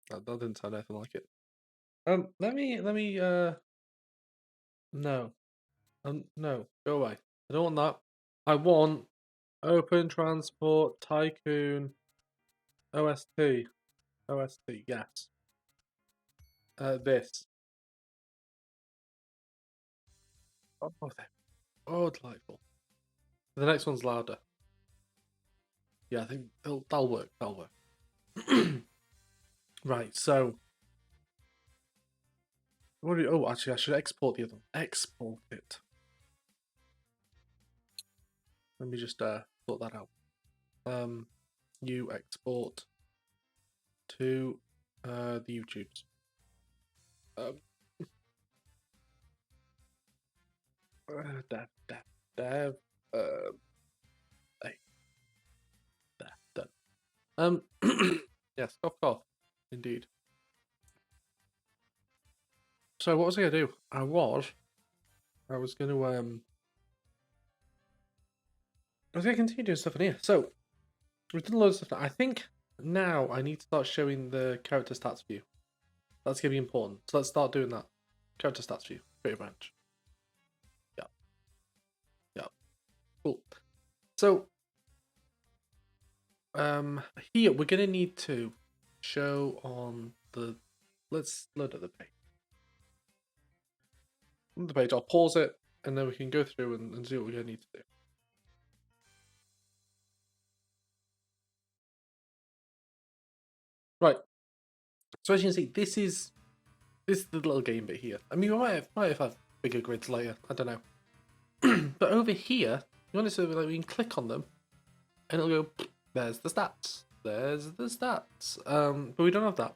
That didn't sound anything like it. No. No, go away. I don't want that. I want Open Transport Tycoon OST. OST, yes. This. Oh, oh, delightful. The next one's louder. Yeah, I think that'll work. That'll work. Right, so what do you, oh, actually, I should export the other one. Export it. Let me just sort that out. You export to the YouTubes. Um, dev. Uh, hey, there, done. Yes, cough. Indeed. So what was I gonna do? I was gonna continue doing stuff in here. So we've done loads of stuff now. I think now I need to start showing the character stats view. That's gonna be important. So let's start doing that. Character stats view. Create branch. Yeah. Yeah. Cool. So here we're gonna need to show on the let's load up the page. On the page, I'll pause it and then we can go through and see what we're gonna need to do. Right. So as you can see, this is the little game bit here. I mean, we might have had bigger grids later. I don't know. But over here, you want to like we can click on them, and it'll go. There's the stats. There's the stats. But we don't have that,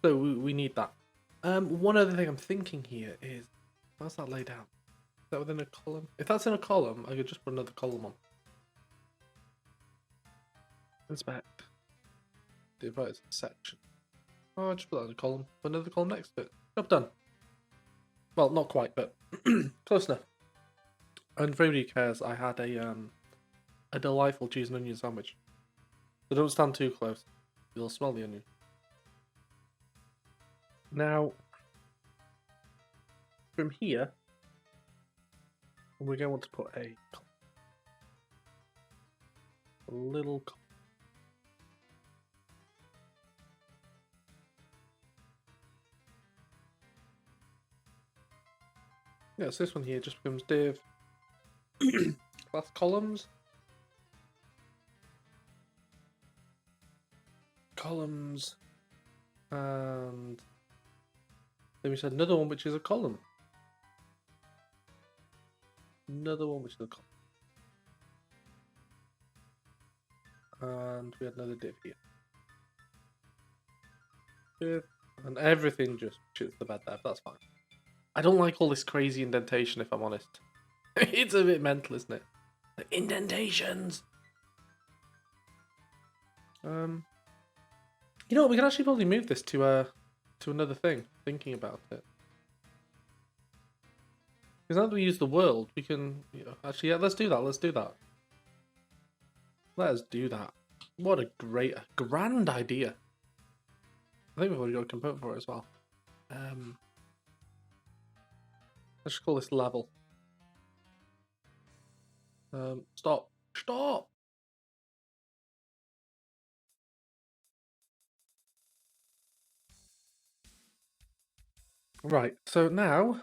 so we need that. One other thing I'm thinking here is, how's that laid out? Is that within a column? If that's in a column, I could just put another column on. Inspect. Divide section. Oh, I'll just put that in a column. Put another column next to it. Job done. Well, not quite, but close enough. And for anybody who cares, I had a delightful cheese and onion sandwich. So don't stand too close. You'll smell the onion. Now, from here, we're going to want to put a little. Yeah, so this one here just becomes div class columns. And then we said another one which is a column. Another one which is a column. And we had another div here. Div. And everything just shits the bed there, that's fine. I don't like all this crazy indentation, if I'm honest. It's a bit mental, isn't it? Like, indentations! You know what, we can actually probably move this to another thing, thinking about it. Because now that we use the world, we can... actually, yeah, let's do that. Let us do that. What a grand idea. I think we've already got a component for it as well. Let's just call this level. Stop. Right, so now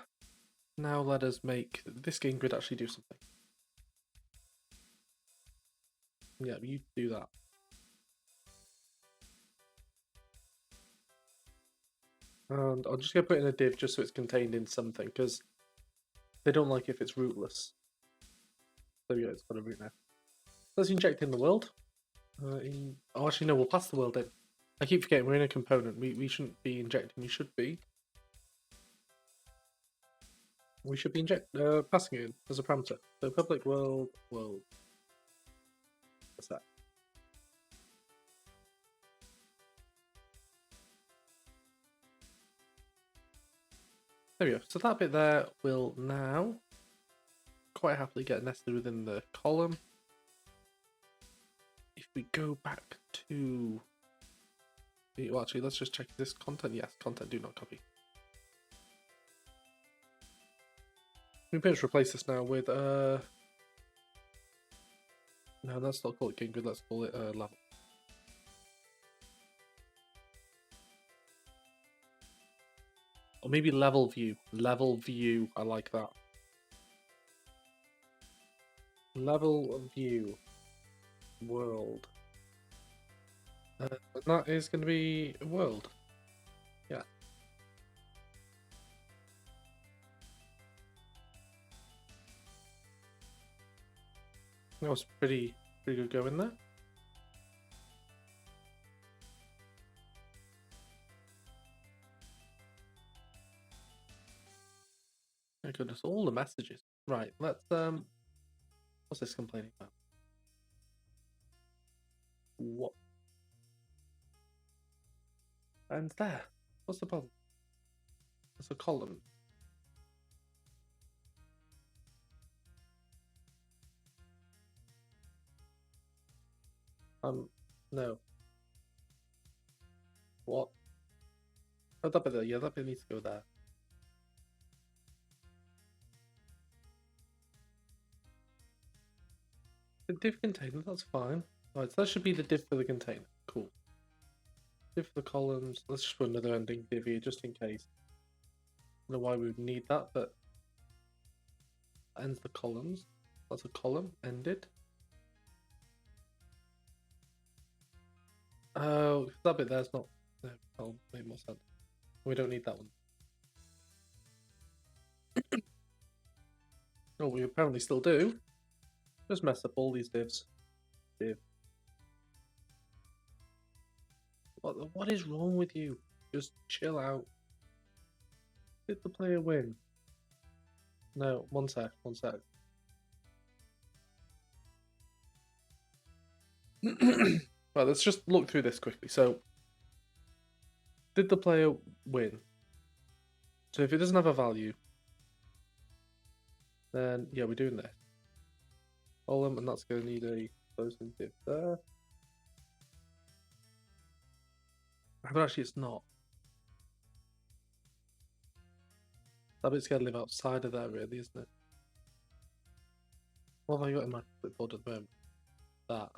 let us make this game grid actually do something. Yeah, you do that. And I'm just going to put in a div just so it's contained in something, because they don't like if it's rootless. So yeah, it's got a root now. Let's inject in the world. Oh, actually, no, we'll pass the world in. I keep forgetting we're in a component. We shouldn't be injecting. We should be passing it in as a parameter. So public world. What's that? There we go. So that bit there will now quite happily get nested within the column. If we go back to Well, actually, let's just check this content. Yes, content do not copy. We can just replace this now with no, let's not call it game good. Let's call it level. Or maybe level view. Level view. I like that. Level view. World. And that is going to be world. Yeah. That was pretty good going there. My goodness, all the messages. Right, let's what's this complaining about? What? And there. What's the problem? It's a column. No. What? Oh, that bit there. Yeah, that bit needs to go there. The div container, that's fine. Alright, so that should be the div for the container. Cool. Div for the columns. Let's just put another ending div here just in case. I don't know why we would need that, but that ends the columns. That's a column ended. Oh, that bit there's not. No, that'll make more sense. We don't need that one. Oh, we apparently still do. Just mess up all these divs. Div. What is wrong with you? Just chill out. Did the player win? No, one sec. Right, let's just look through this quickly. So, did the player win? So if it doesn't have a value, then yeah, we're doing this. Column, and that's going to need a closing div there. But actually, it's not. That bit's going to live outside of there, really, isn't it? What have I got in my clipboard at the moment? That.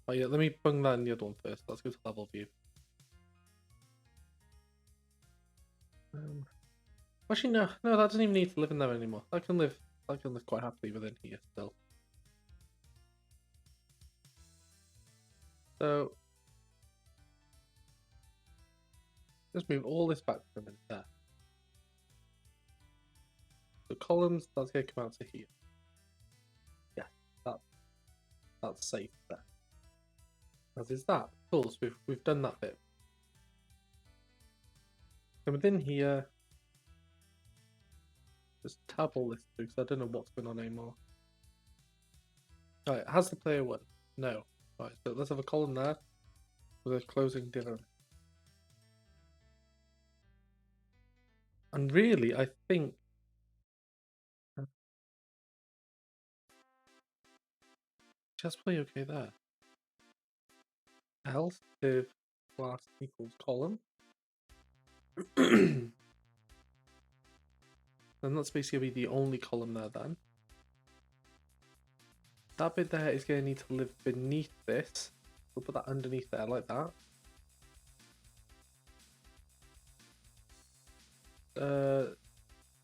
Oh yeah, let me bung that in the other one first. Let's go to level view. Actually, no, that doesn't even need to live in there anymore. I can live quite happily within here still. So let's move all this back for a minute there. The columns, that's going to come out to here. Yeah, that's safe there. As is that. Cool, so we've done that bit. And within here, just tab all this through because I don't know what's going on anymore. Alright, has the player won? No. Right, so let's have a column there with a closing div. And really, I think just play okay there. Else div class equals column. Then that's basically the only column there then. That bit there is going to need to live beneath this. We'll put that underneath there like that.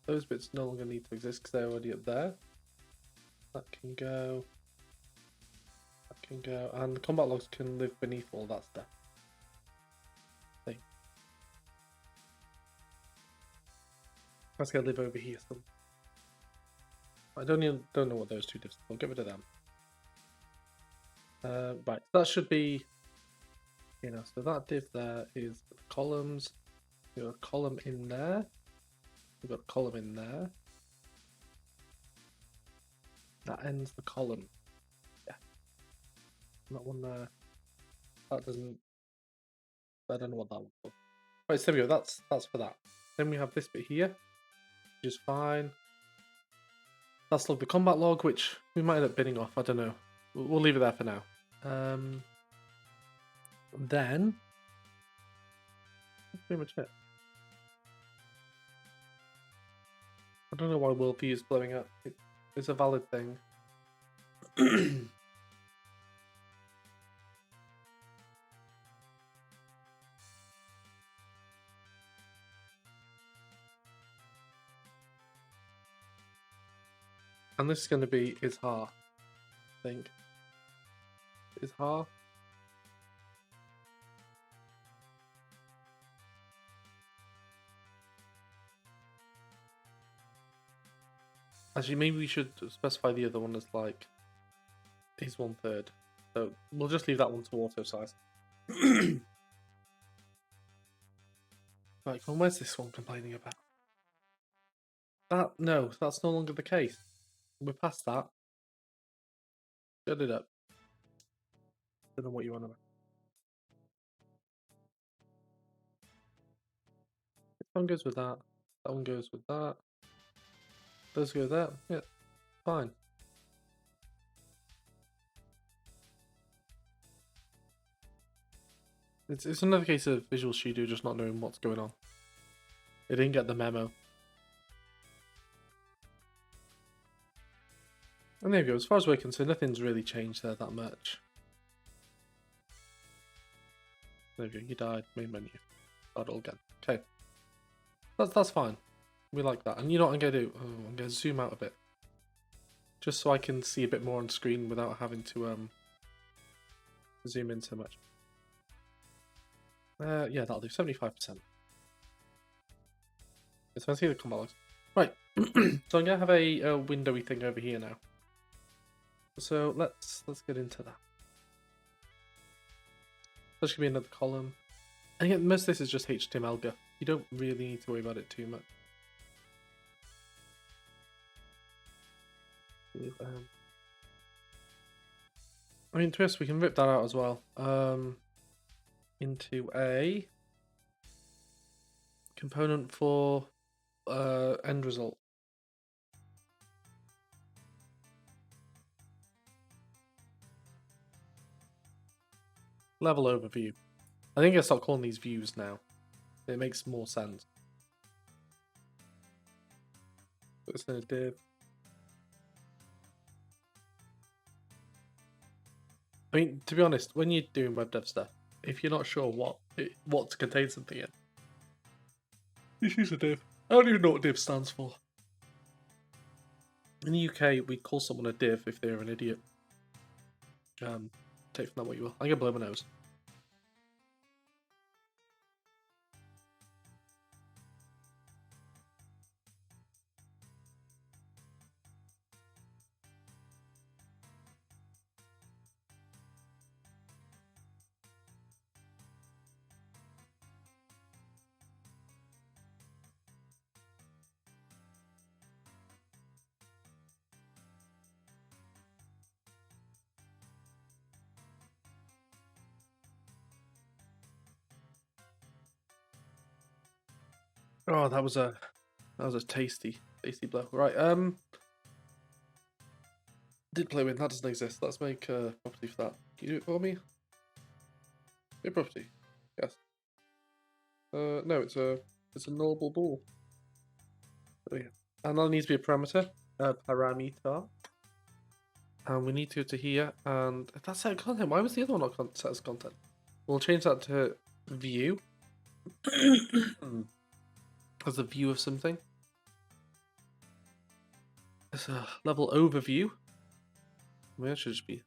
Those bits no longer need to exist because they're already up there. That can go. That can go. And the combat logs can live beneath all that stuff. That's going to live over here still. I don't know what those two diffs. I'll get rid of them. Right, that should be, so that div there is the columns. We've got a column in there. We've got a column in there. That ends the column. Yeah. That one there. That doesn't. I don't know what that one's for. Right, so there we go. That's for that. Then we have this bit here, which is fine. That's the combat log, which we might end up binning off. I don't know. We'll leave it there for now. Then pretty much it. I don't know why worldview is blowing up. It's a valid thing. And this is going to be Izhar, I think. Izhar. Actually, maybe we should specify the other one as like is 1/3. So we'll just leave that one to auto size. Right, well, where's this one complaining about? No, that's no longer the case. We're past that. Shut it up. Don't know what you want about. That one goes with that. That one goes with that. Those go with that. Yeah, fine. It's another case of Visual Studio just not knowing what's going on. They didn't get the memo. And there you go. As far as we're concerned, nothing's really changed there that much. There you go. You died. Main menu. Start all again. Okay. That's fine. We like that. And you know what I'm going to do? Oh, I'm going to zoom out a bit. Just so I can see a bit more on screen without having to zoom in so much. Yeah, that'll do. 75%. So let's see the combat logs. Right. So I'm going to have a windowy thing over here now. So let's get into that. There's going to be another column. And again, most of this is just HTML guff. You don't really need to worry about it too much. I mean, twist, we can rip that out as well. Into a component for end result. Level overview. I think I start calling these views now. It makes more sense. It's in a div. I mean, to be honest, when you're doing web dev stuff, if you're not sure what to contain something in, just use a div. I don't even know what div stands for. In the UK, we call someone a div if they're an idiot. Take from that what you will. I'm gonna blow my nose. Oh, that was a tasty blow. Right, did play with that doesn't exist. Let's make a property for that. Can you do it for me? New property. Yes. No, it's a nullable ball. There we go. And that needs to be a parameter. Parameter. And we need to go to here, and that's set content. Why was the other one not set as content? We'll change that to view. As a view of something. It's a level overview. I mean, that should just be.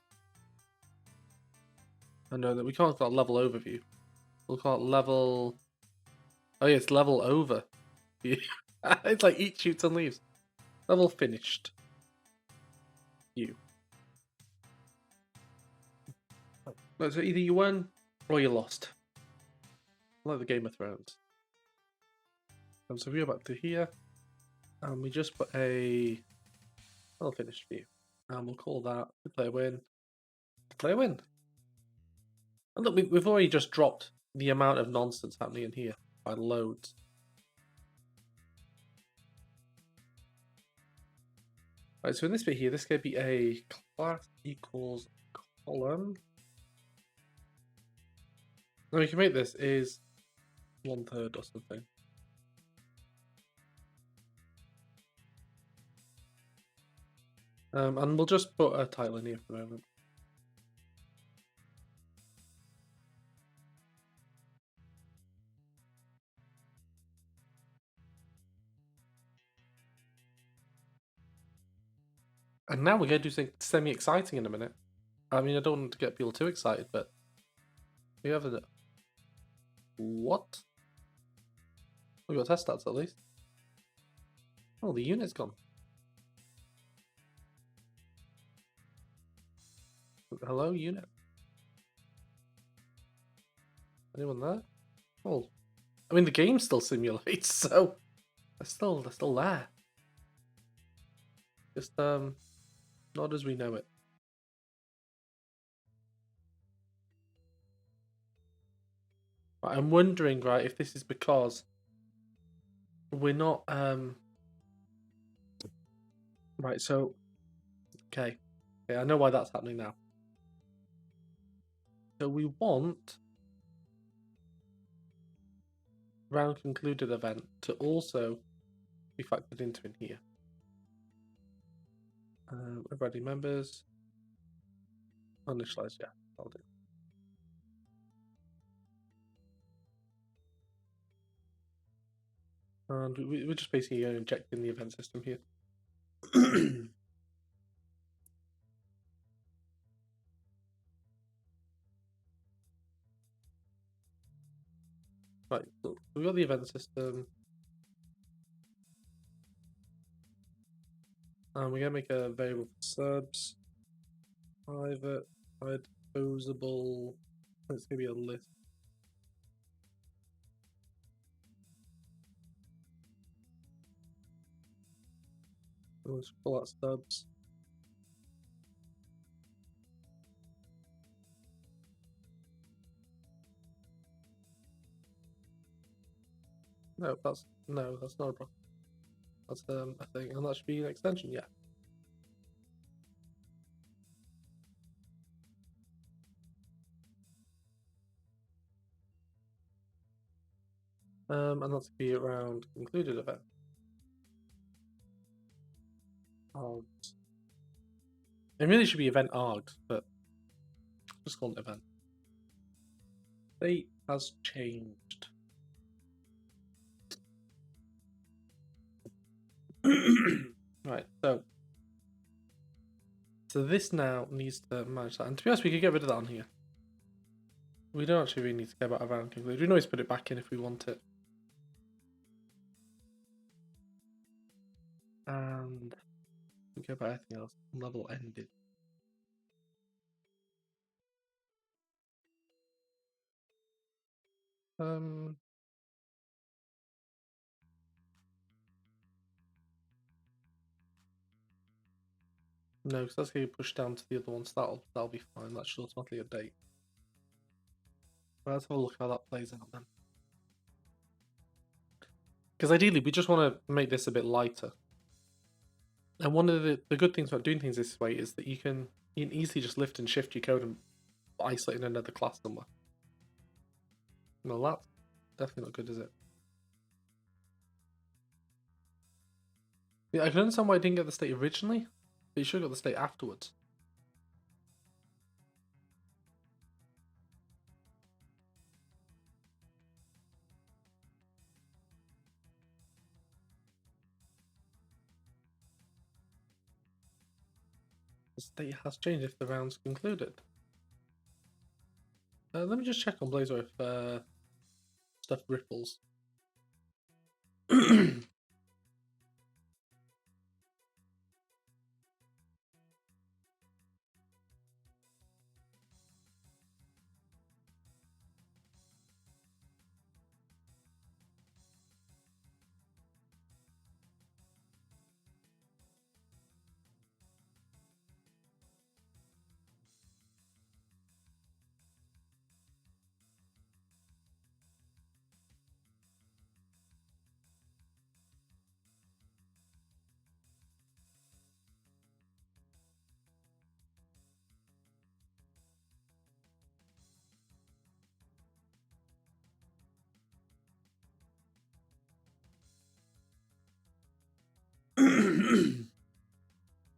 I know that we can't call it level overview. We'll call it level. Oh yeah, it's level over. It's like eat, shoots, and leaves. Level finished. View. No, so either you won or you lost. Like the Game of Thrones. And so we go back to here, and we just put a level finished view, and we'll call that player win. Player win. And look, we've already just dropped the amount of nonsense happening in here by loads. Right, so in this bit here, this could be a class equals column. Now we can make this is 1/3 or something. And we'll just put a title in here for the moment. And now we're going to do something semi-exciting in a minute. I mean, I don't want to get people too excited, but we have a... What? We got test stats at least. Oh, the unit's gone. Hello, unit. Anyone there? Oh, I mean, the game still simulates, so they're still there. Just not as we know it. Right, I'm wondering, right, if this is because we're not right. So, okay, I know why that's happening now. So we want round concluded event to also be factored into in here. Everybody members. Initialize, yeah, I'll do. And we're just basically injecting the event system here. Right, so we've got the event system. And we're going to make a variable for subs. Private, disposable. It's going to be a list. Let's pull out stubs. No, that's not a problem. That's a thing, and that should be an extension, yeah. And that's be around concluded event. Args. It really should be event args, but just call it event. State has changed. Right, so this now needs to manage that. And to be honest, we could get rid of that on here. We don't actually really need to care about around concluded. We can always put it back in if we want it. And we care about anything else. Level ended. No, because that's going to push down to the other ones. That'll be fine. That should automatically update. But let's have a look how that plays out then. Because ideally, we just want to make this a bit lighter. And one of the good things about doing things this way is that you can easily just lift and shift your code and isolate in another class somewhere. Well, that's definitely not good, is it? Yeah, I can understand why I didn't get the state originally, but you should have got the state afterwards. The state has changed if the round's concluded. Let me just check on Blazor if stuff ripples.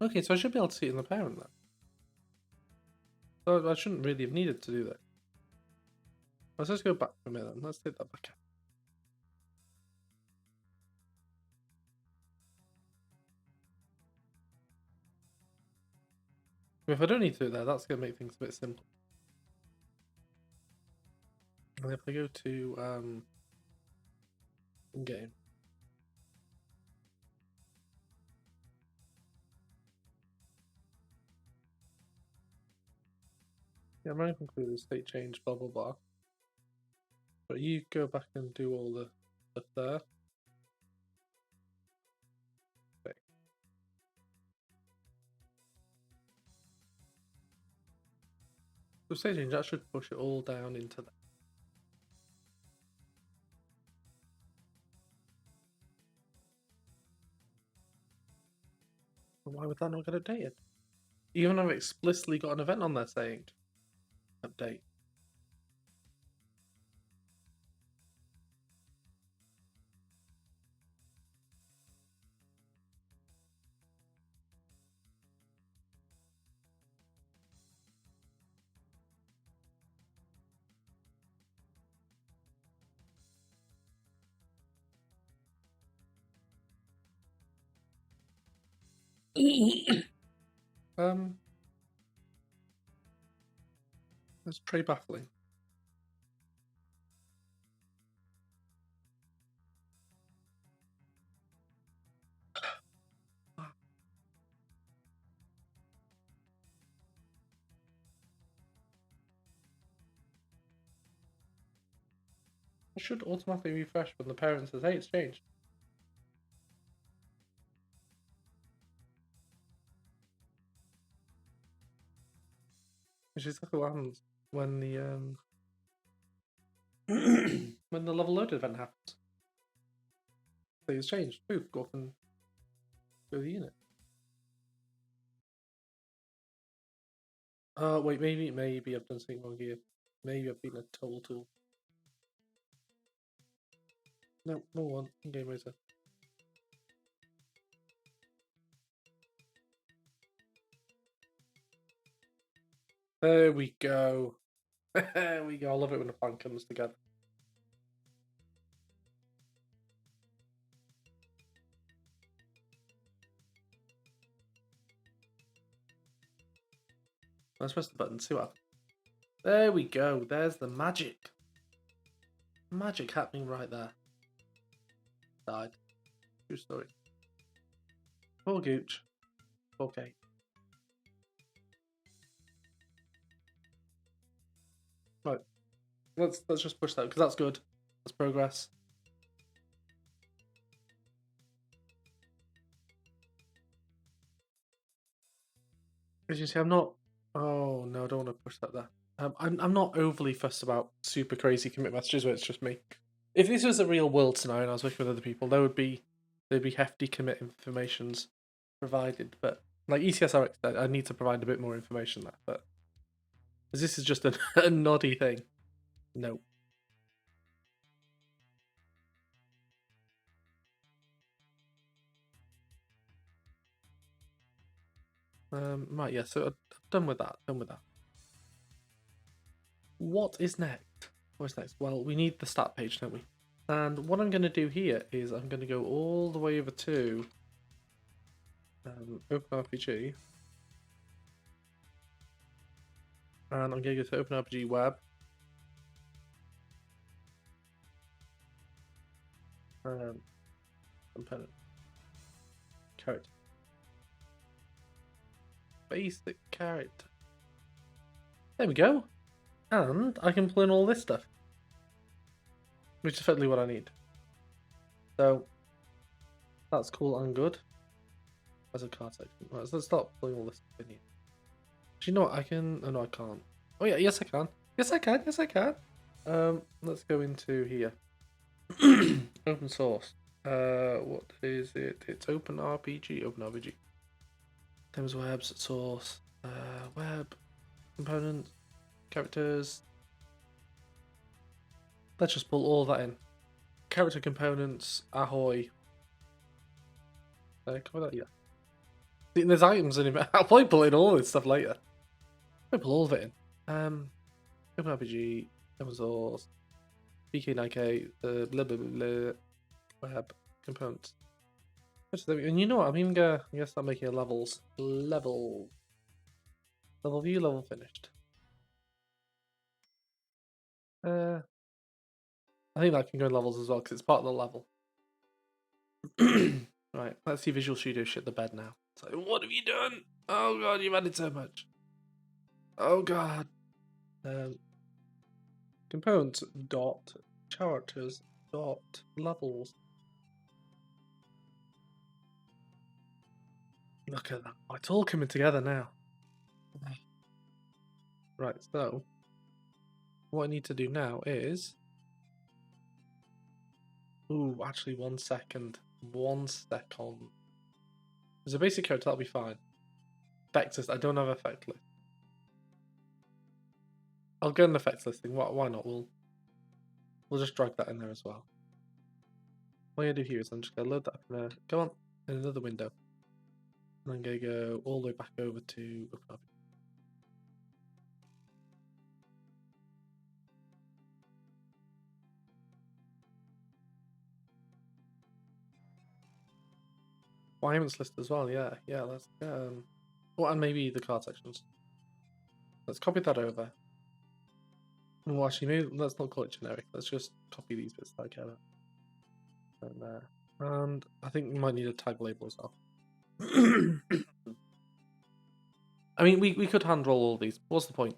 Okay, so I should be able to see it in the parent then. So I shouldn't really have needed to do that. Let's just go back for a minute. Let's take that back out. If I don't need to do it there, that's going to make things a bit simple. And if I go to game, yeah, I'm going to conclude the state change, blah blah blah. But you go back and do all the stuff there. Okay. So state change, that should push it all down into that. Why would that not get updated? Even though I've explicitly got an event on there saying update. Let's try baffling. It should automatically refresh when the parent says, hey, it's changed. Which is exactly what happens when the when the level loaded event happens. So it's changed. Poof, go off and go to the unit. Wait, maybe I've done something wrong here. Maybe I've been a total. No, no one. Game over. There we go. There we go. I love it when a plan comes together. Let's press the button, see what happens. There we go. There's the magic. Magic happening right there. Died. True story. Poor Gooch. Okay. Right. Let's just push that because that's good. That's progress. As you see, I'm not. Oh no, I don't want to push that there. I'm not overly fussed about super crazy commit messages where it's just me. If this was a real world scenario and I was working with other people, there'd be hefty commit informations provided. But like ECSRX, I need to provide a bit more information there. But because this is just a noddy thing. No. Right, yeah. So I'm done with that. Done with that. What is next? What's next? Well, we need the stat page, don't we? And what I'm going to do here is I'm going to go all the way over to OpenRPG. And I'm going to go to OpenRPG Web. Component. Character. Basic character. There we go. And I can pull in all this stuff. Which is effectively what I need. So, that's cool and good. As a card section. Right, so let's start pulling all this stuff in here. Do you know what? I can... Oh, no, I can't. Oh, yeah, yes, I can. Yes, I can. Yes, I can. Let's go into here. Open source. What is it? It's OpenRPG. OpenRPG. Themes webs, source, web, components, characters. Let's just pull all that in. Character components, ahoy. Cover that, yeah. See, there's items in it. I'll probably pull in all this stuff later. I'll pull all of it in. Open RPG, open source, BK9K, blah blah blah, web components. And you know what? I'm even gonna start making levels. Level view, level finished. I think that can go in levels as well because it's part of the level. Right, let's see Visual Studio shit the bed now. So, what have you done? Oh god, you've added so much. Oh god. Components dot characters dot levels. Look at that. Oh, it's all coming together now. Right, so what I need to do now is. Ooh, actually, 1 second. 1 second. There's a basic character, that'll be fine. Effects list, I don't have effect list. I'll get an effects listing. Why not? We'll just drag that in there as well. What I'm gonna do here is I'm just gonna load that up in go on in another window. And I'm gonna go all the way back over to requirements list as well. Yeah, let's and maybe the card sections. Let's copy that over. Well, actually, maybe let's not call it generic. Let's just copy these bits that I care about. And there. And I think we might need a tag label as well. I mean, we could hand roll all these. What's the point?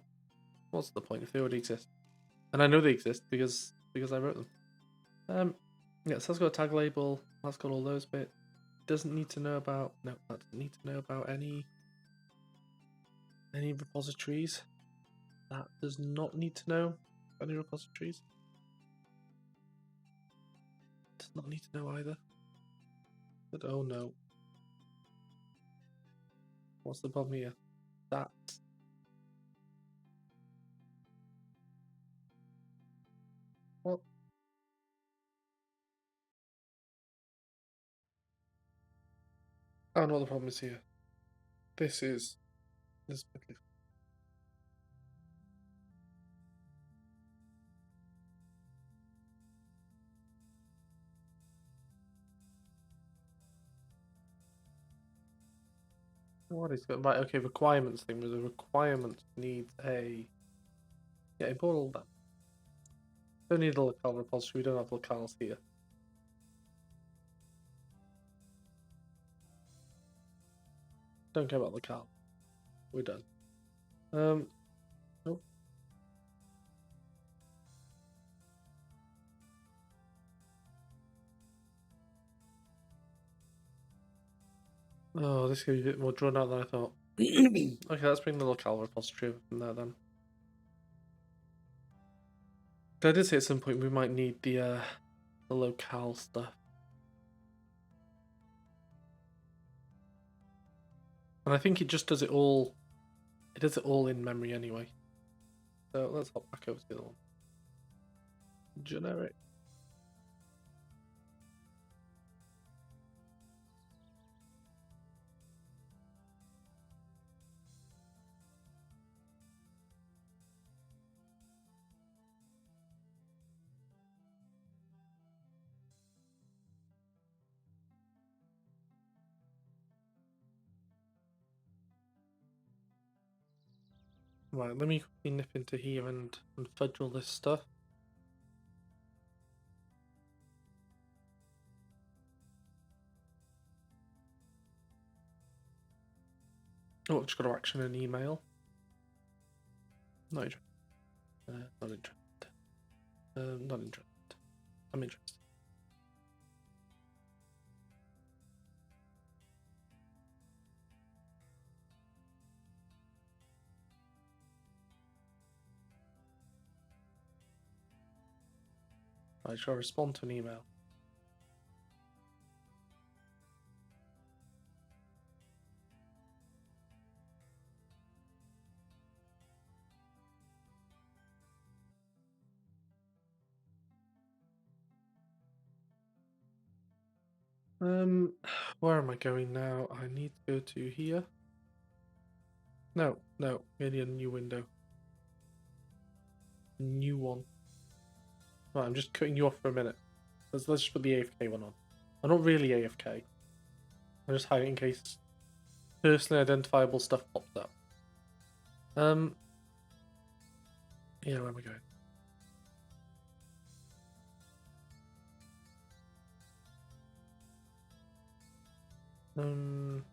What's the point if they already exist? And I know they exist because I wrote them. Yeah, so let's go tag label. Let's got all those bits. Doesn't need to know about. No, that doesn't need to know about any repositories. That does not need to know any repositories. Does not need to know either. But oh no. What's the problem here? That. What? I don't know what the problem is here. This is. What is good? Right, okay, requirements thing. The requirements needs a. Yeah, import all that. Don't need a locale repository, we don't have locales here. Don't care about locale. We're done. Nope. Oh, this is going to be a bit more drawn out than I thought. Okay, let's bring the locale repository from there then. I did say at some point we might need the locale stuff. And I think it just does it all. It does it all in memory anyway. So let's hop back over to the other one. Generic. Right, let me quickly nip into here and fudge all this stuff. Oh, I've just got to action an email. Not interested. Not interested. Not interested. I'm interested. I shall respond to an email. Where am I going now? I need to go to here. No, maybe a new window. New one. Right, I'm just cutting you off for a minute. Let's just put the AFK one on. I'm not really AFK. I'm just hiding in case personally identifiable stuff pops up. Yeah, where am I going? Um,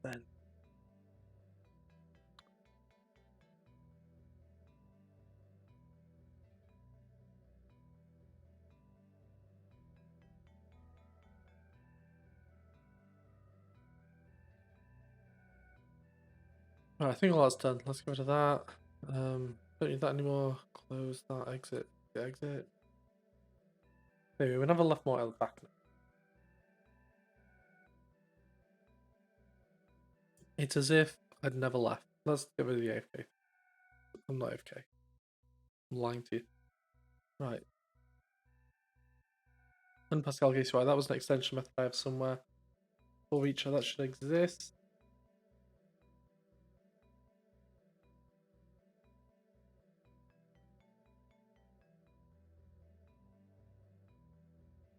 then. Right, I think all that's done. Let's get rid of that. Don't need that anymore. Close that. Exit. Exit. Anyway, we never left more back now. It's as if I'd never left. Let's get rid of the AFK. I'm not AFK. I'm lying to you. Right. And Pascal case, right, that was an extension method I have somewhere. For each that should exist.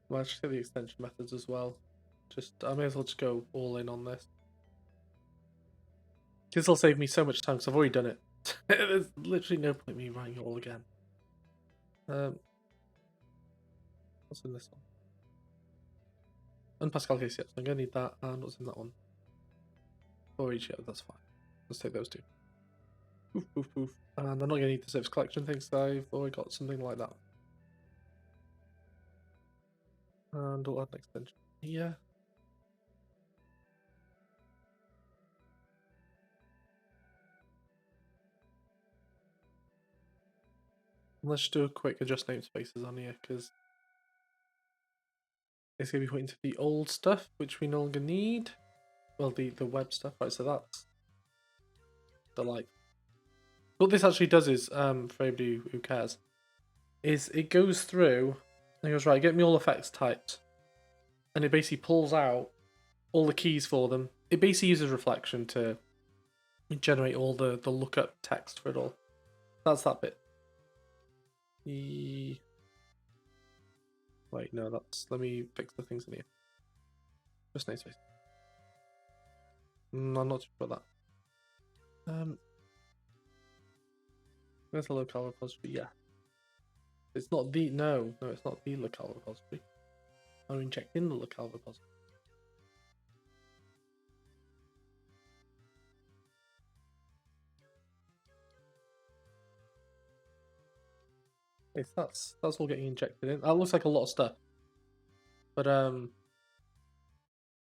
Well, I should get the extension methods as well. I may as well just go all in on this. This will save me so much time because I've already done it. There's literally no point in me writing it all again. What's in this one? And Pascal case, yes. I'm going to need that. And what's in that one? For each, yeah, that's fine. Let's take those two. Poof, poof, poof. And I'm not going to need the service collection things, so I've already got something like that. And I'll add an extension here. Let's do a quick adjust namespaces on here because it's going to be pointing to the old stuff, which we no longer need. Well, the web stuff, right? So that's the like. What this actually does is, for everybody who cares, is it goes through and it goes, right, get me all effects types, and it basically pulls out all the keys for them. It basically uses reflection to generate all the lookup text for it all. That's that bit. Wait, no, let me fix the things in here. Just namespace. I'm not sure about that. There's a locale repository, yeah. It's not the, no, it's not the locale repository. I'm injecting the locale repository. That's all getting injected in. That looks like a lot of stuff. But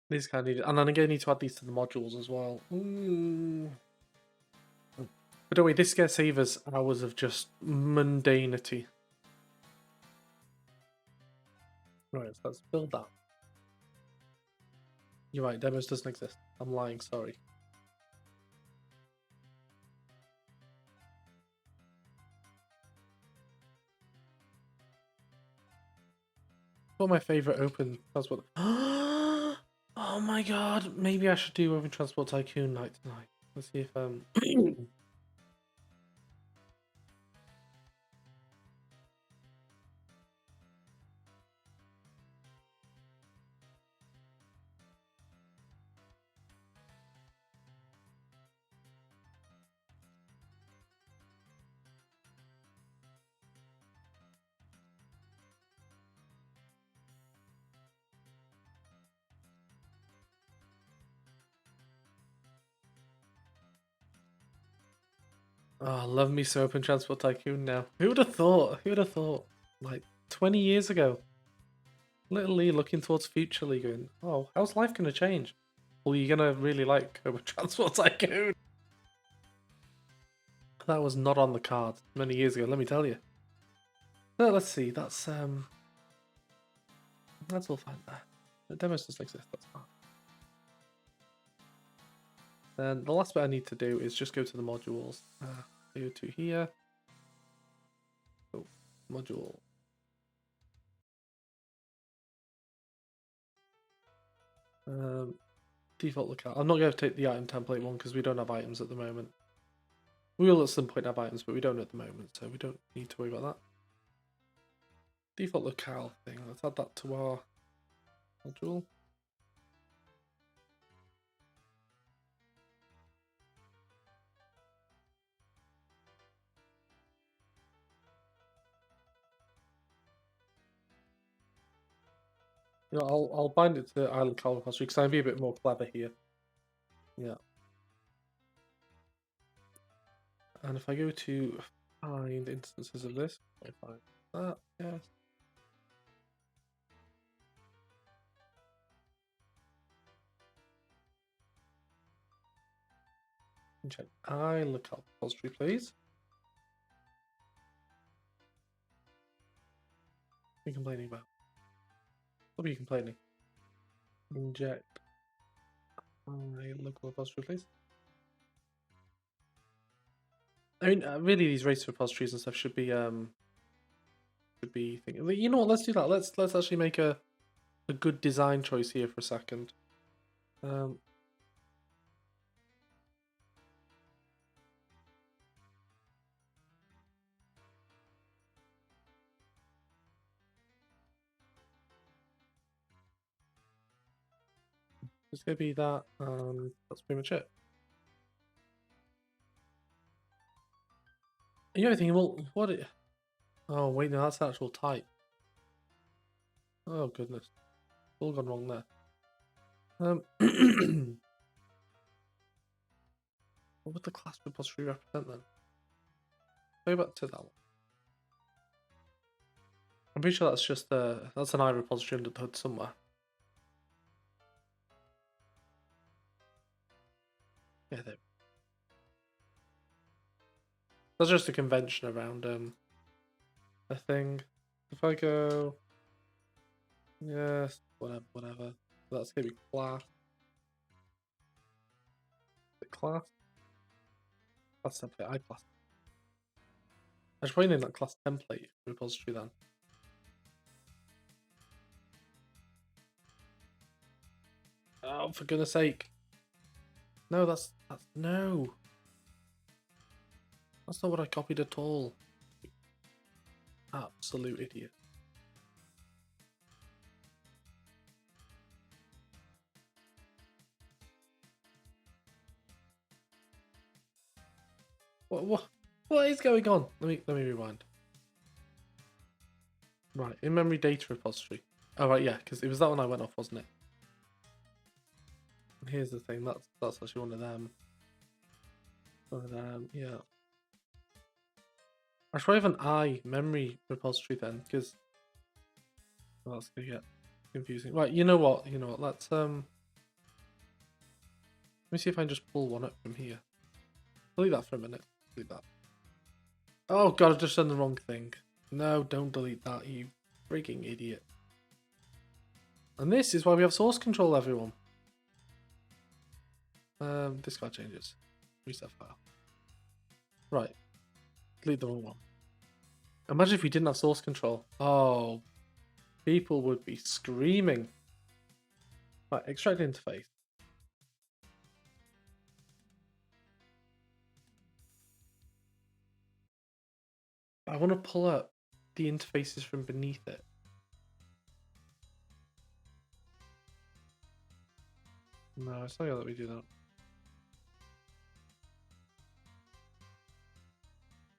these kind of need it. And then I'm gonna need to add these to the modules as well. Ooh. But don't worry, this is gonna save us hours of just mundanity. Right, so let's build that. You're right, demos doesn't exist. I'm lying, sorry. One of my favorite open transport. Oh my god! Maybe I should do Open Transport Tycoon night tonight. Let's see if Oh, love me so Open Transport Tycoon now. Who would have thought? Who would have thought? Like 20 years ago. Little Lee looking towards future Lee going, oh, how's life going to change? Well, you're going to really like Open Transport Tycoon. That was not on the card many years ago, let me tell you. Let's see, that's all fine there. The demos doesn't exist, that's fine. Then the last bit I need to do is just go to the modules. Go to here. Oh, module. Default lookout. I'm not going to take the item template one because we don't have items at the moment. We will at some point have items, but we don't at the moment, so we don't need to worry about that. Default locale thing. Let's add that to our module. Yeah, I'll bind it to island car repository because I'll be a bit more clever here. Yeah. And if I go to find instances of this, I find that, yes. And check island car repository, please. What are you complaining about? What are you complaining? Inject local repository, please. I mean, really, these race repositories and stuff should be thinking. You know what? Let's do that. Let's actually make a good design choice here for a second. It's gonna be that, and that's pretty much it. And you're thinking, well, what? Oh wait, no, that's the actual type. Oh goodness, all gone wrong there. What would the class repository represent then? Go back to that one. I'm pretty sure that's just that's an I repository under the hood somewhere. Yeah, there. That's just a convention around a thing. If I go, yes, whatever. That's gonna be class. The class template. I class. I should probably name that class template repository then. Oh, for goodness sake! No, that's no. That's not what I copied at all. Absolute idiot. What is going on? Let me rewind. Right, in-memory data repository. Oh right, yeah, because it was that one I went off, wasn't it? And here's the thing, that's actually one of them. One of them, yeah. I should probably have an I memory repository then, because that's gonna get confusing. Right, you know what? Let's let me see if I can just pull one up from here. Delete that for a minute. Delete that. Oh god, I've just done the wrong thing. No, don't delete that, you freaking idiot. And this is why we have source control, everyone. Discard changes. Reset file. Right. Delete the wrong one. Imagine if we didn't have source control. Oh, people would be screaming. Right, extract interface. I want to pull up the interfaces from beneath it. No, it's not gonna let me do that.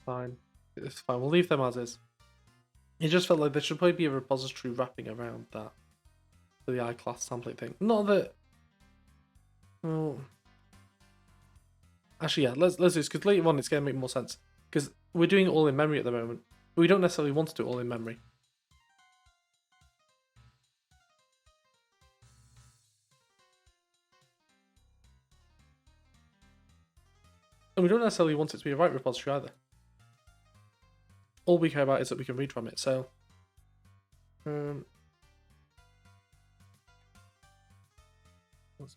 Fine. It's fine. We'll leave them as is. It just felt like there should probably be a repository wrapping around that for the I-class template thing. Not that. Well, Actually, yeah, let's do this, because later on it's going to make more sense. Because we're doing it all in memory at the moment, but we don't necessarily want to do it all in memory. And we don't necessarily want it to be a write repository either. All we care about is that we can read from it, so... let's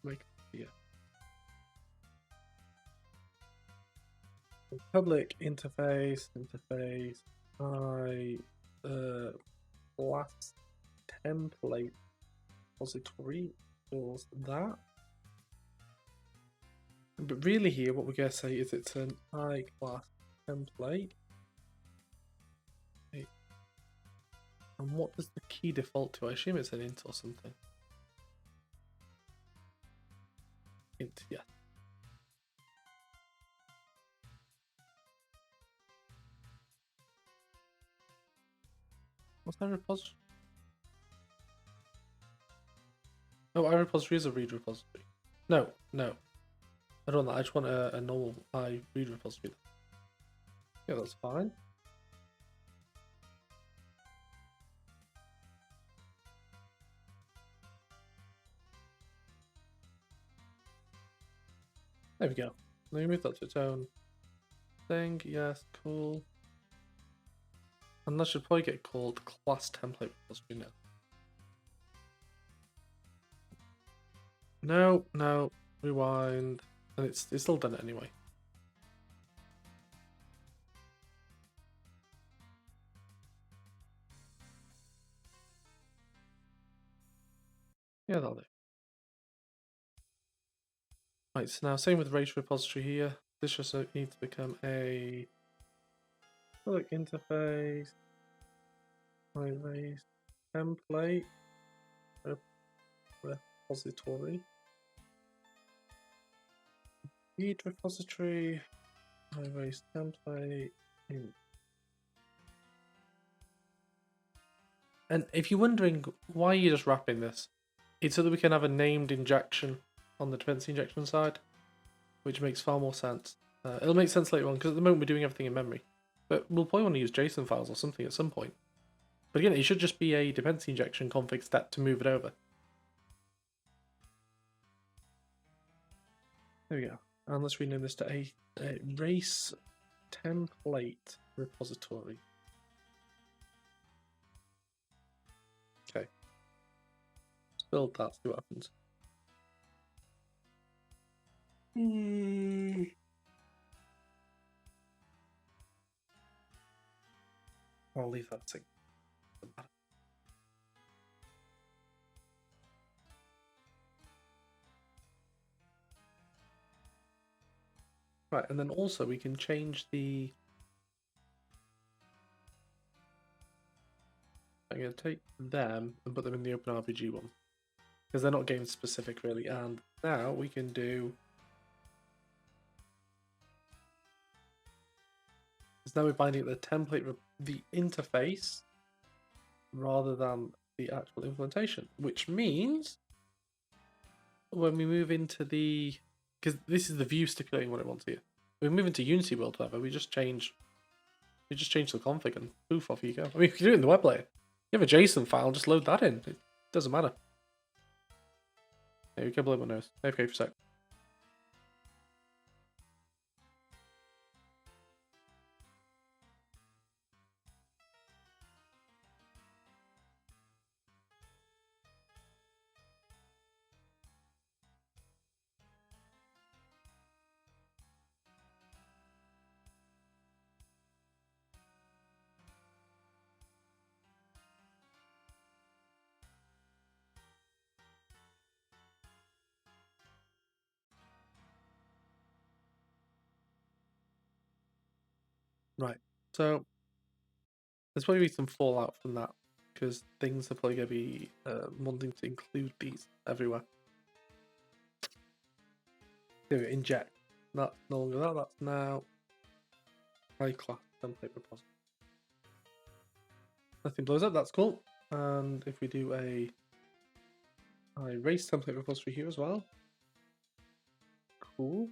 make it here. Public interface, class template repository equals that. But really here, what we're going to say is it's an iClass template. And what does the key default to? I assume it's an int or something. Int, yeah. What's that repository? Oh, iRepository is a read repository. No. I don't want that. I just want a normal iRead repository. Yeah, that's fine. There we go. Let me move that to its own thing. Yes, cool. And that should probably get called class template repository now. No, rewind. And it's still done it anyway. Yeah, that'll do. Right, so now same with race repository here. This just needs to become a public interface, my race template repository, read repository, my race template. And if you're wondering why you're just wrapping this, it's so that we can have a named injection on the dependency injection side, which makes far more sense. It'll make sense later on, because at the moment we're doing everything in memory. But we'll probably want to use JSON files or something at some point. But again, it should just be a dependency injection config step to move it over. There we go. And let's rename this to a race template repository. Okay. Let's build that, see what happens. I'll leave that thing. Right, and then also we can change the... I'm going to take them and put them in the OpenRPG one, because they're not game specific really. And now we can do... because now we're binding the template, the interface, rather than the actual implementation, which means when we move into the... because this is the view stipulating what it wants here. We move into Unity world, whatever, we just change the config and poof, off you go. I mean, if you do it in the web layer, you have a JSON file, just load that in. It doesn't matter. There we go, blow my nose. Okay, for a sec. Right, so there's probably some fallout from that, because things are probably going to be wanting to include these everywhere. There we go, inject. That's no longer that, that's now iClass template repository. Nothing blows up, that's cool. And if we do a race template repository here as well, cool.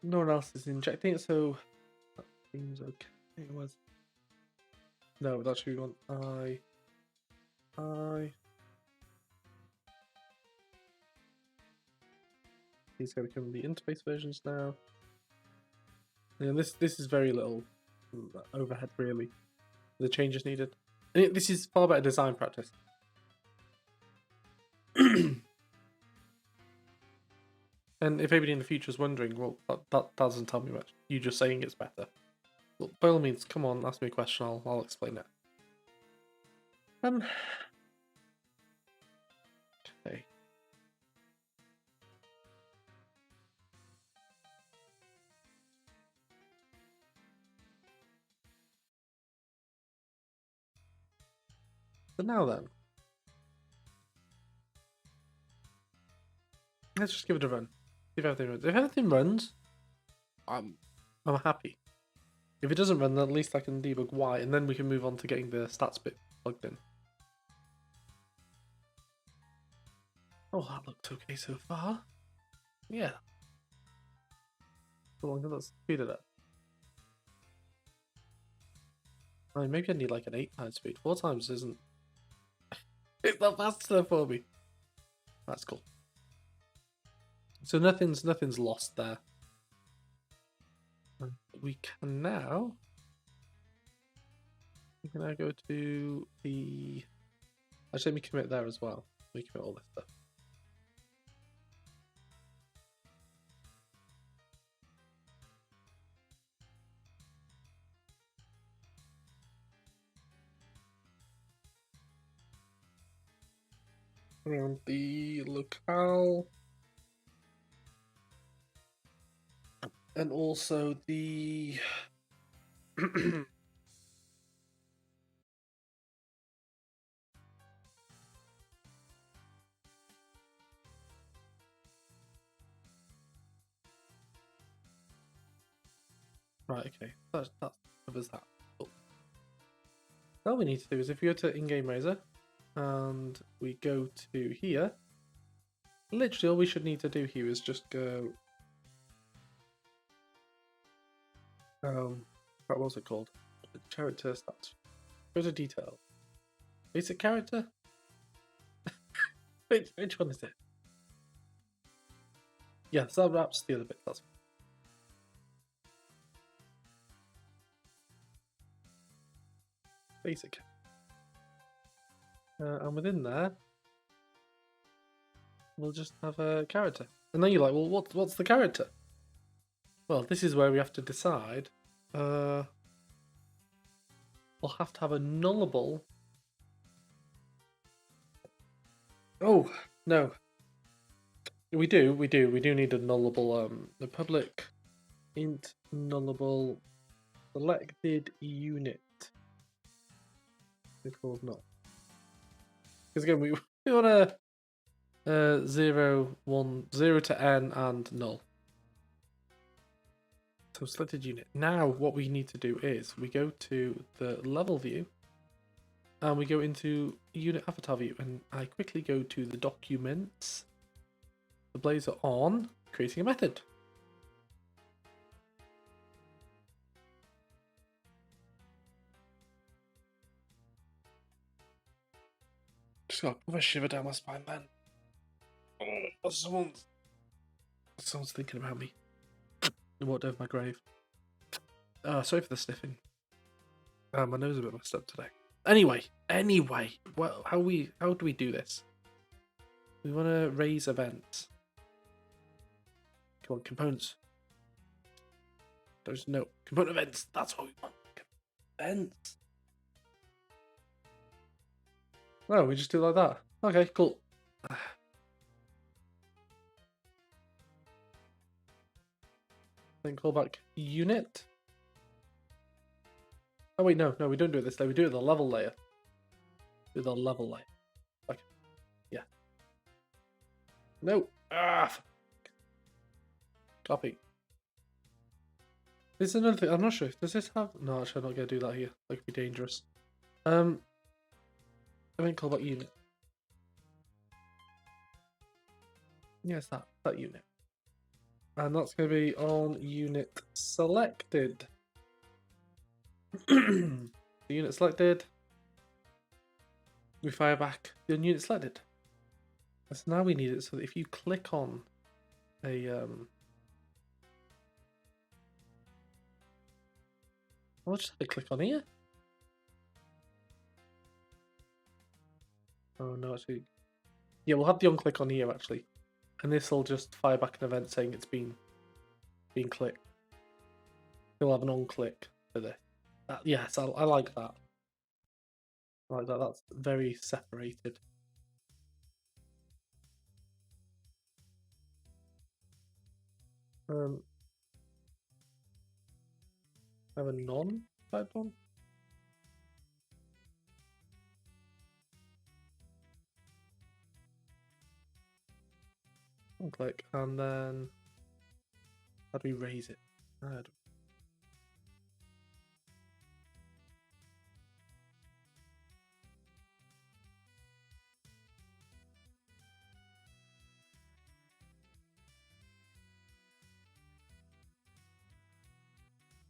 no one else is injecting it, so that seems okay. It was. No, that's who we want. I. These are going to become the interface versions now. And this is very little overhead, really. The changes needed. And this is far better design practice. And if anybody in the future is wondering, well, that doesn't tell me much. You just saying it's better. Well, by all means, come on, ask me a question. I'll explain it. Okay. So now then, let's just give it a run. See if everything runs. If everything runs, I'm happy. If it doesn't run, then at least I can debug why, and then we can move on to getting the stats bit plugged in. Oh, that looked okay so far. Yeah. How long can that speed it up? I mean, maybe I need like an 8 times speed. 4 times isn't. It's not fast enough for me. That's cool. So nothing's lost there. We can now go to the. Actually, let me commit there as well. We commit all this stuff. Around the locale. And also the right, okay. That covers that. Cool. All we need to do is if we go to in-game Razor and we go to here, literally all we should need to do here is just go what was it called? Character stats. Go to detail. Basic character? which one is it? Yeah, so that wraps the other bit. That's basic. And within there, we'll just have a character. And then you're like, well, what's the character? Well, this is where we have to decide. We'll have to have a nullable. Oh no, we do need a nullable. The public int nullable selected unit equals null. Because again, we want a 0, 1, 0 to n and null. So selected unit. Now what we need to do is we go to the level view and we go into unit avatar view, and I quickly go to the documents, the Blazor on, creating a method. Just got a shiver down my spine, man. Oh, someone's thinking about me. Walked over my grave. Sorry for the sniffing. My nose is a bit messed up today. Anyway, well, how do we do this? We want to raise events. Come on, components. There's no component events. That's what we want. Events. No, we just do like that. Okay, cool. Then call back unit. Oh wait, no, we don't do it this way. We do it at the level layer. Do the level layer. Okay. Yeah. No. Copy. This is another thing. I'm not sure. Does this have? No, actually, I'm not gonna do that here. That could be dangerous. I mean, call back unit. Yes, that unit. And that's going to be on unit selected. The unit selected. We fire back the unit selected. So now we need it so that if you click on a I'll just click on here. Oh no, actually, yeah, we'll have the on-click on here actually, and this will just fire back an event saying it's been clicked. We'll have an on-click for this. Yes, I like that. I like that. That's very separated. Have a non type one. On-click, and then how do we raise it?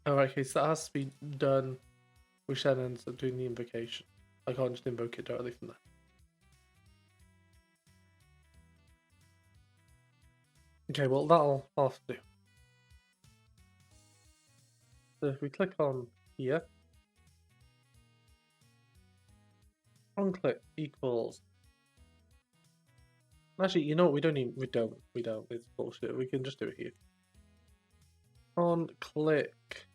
Alright, okay, so that has to be done, which then ends up doing the invocation. I can't just invoke it directly from there. Okay, well that'll have to do. So if we click on here, on click equals. Actually, you know what? We don't. It's bullshit. We can just do it here. On click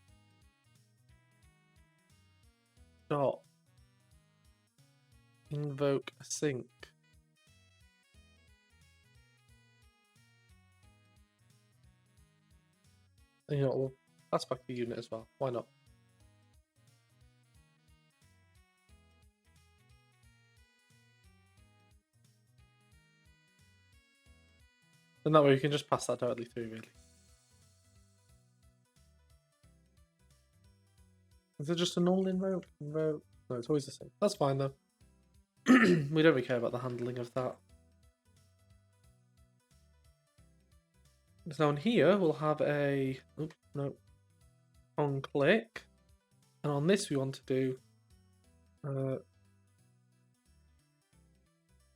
dot invoke async. And you know, we'll pass back the unit as well. Why not? And that way you can just pass that directly through, really. Is it just a normal invoke? Invoke? No, it's always the same. That's fine though. We don't really care about the handling of that. So on here we'll have a on click, and on this we want to do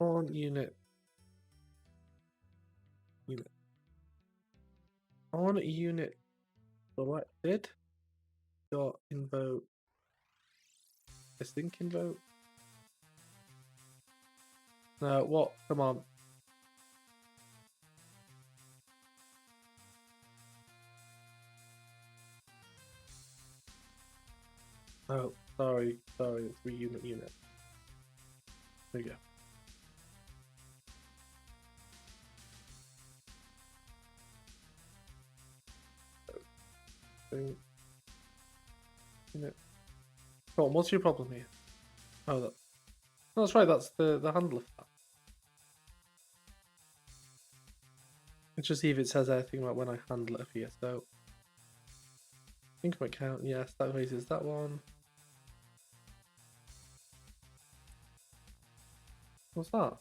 on unit on unit selected dot invoke async invoke. No, what? Come on. Oh, sorry, it's reunit unit. There we go. Unit. Come on, what's your problem here? Oh, that's right. That's the handler for that. Let's just see if it says anything about when I handle it here. So, increment count. Yes, that raises that one. What's that?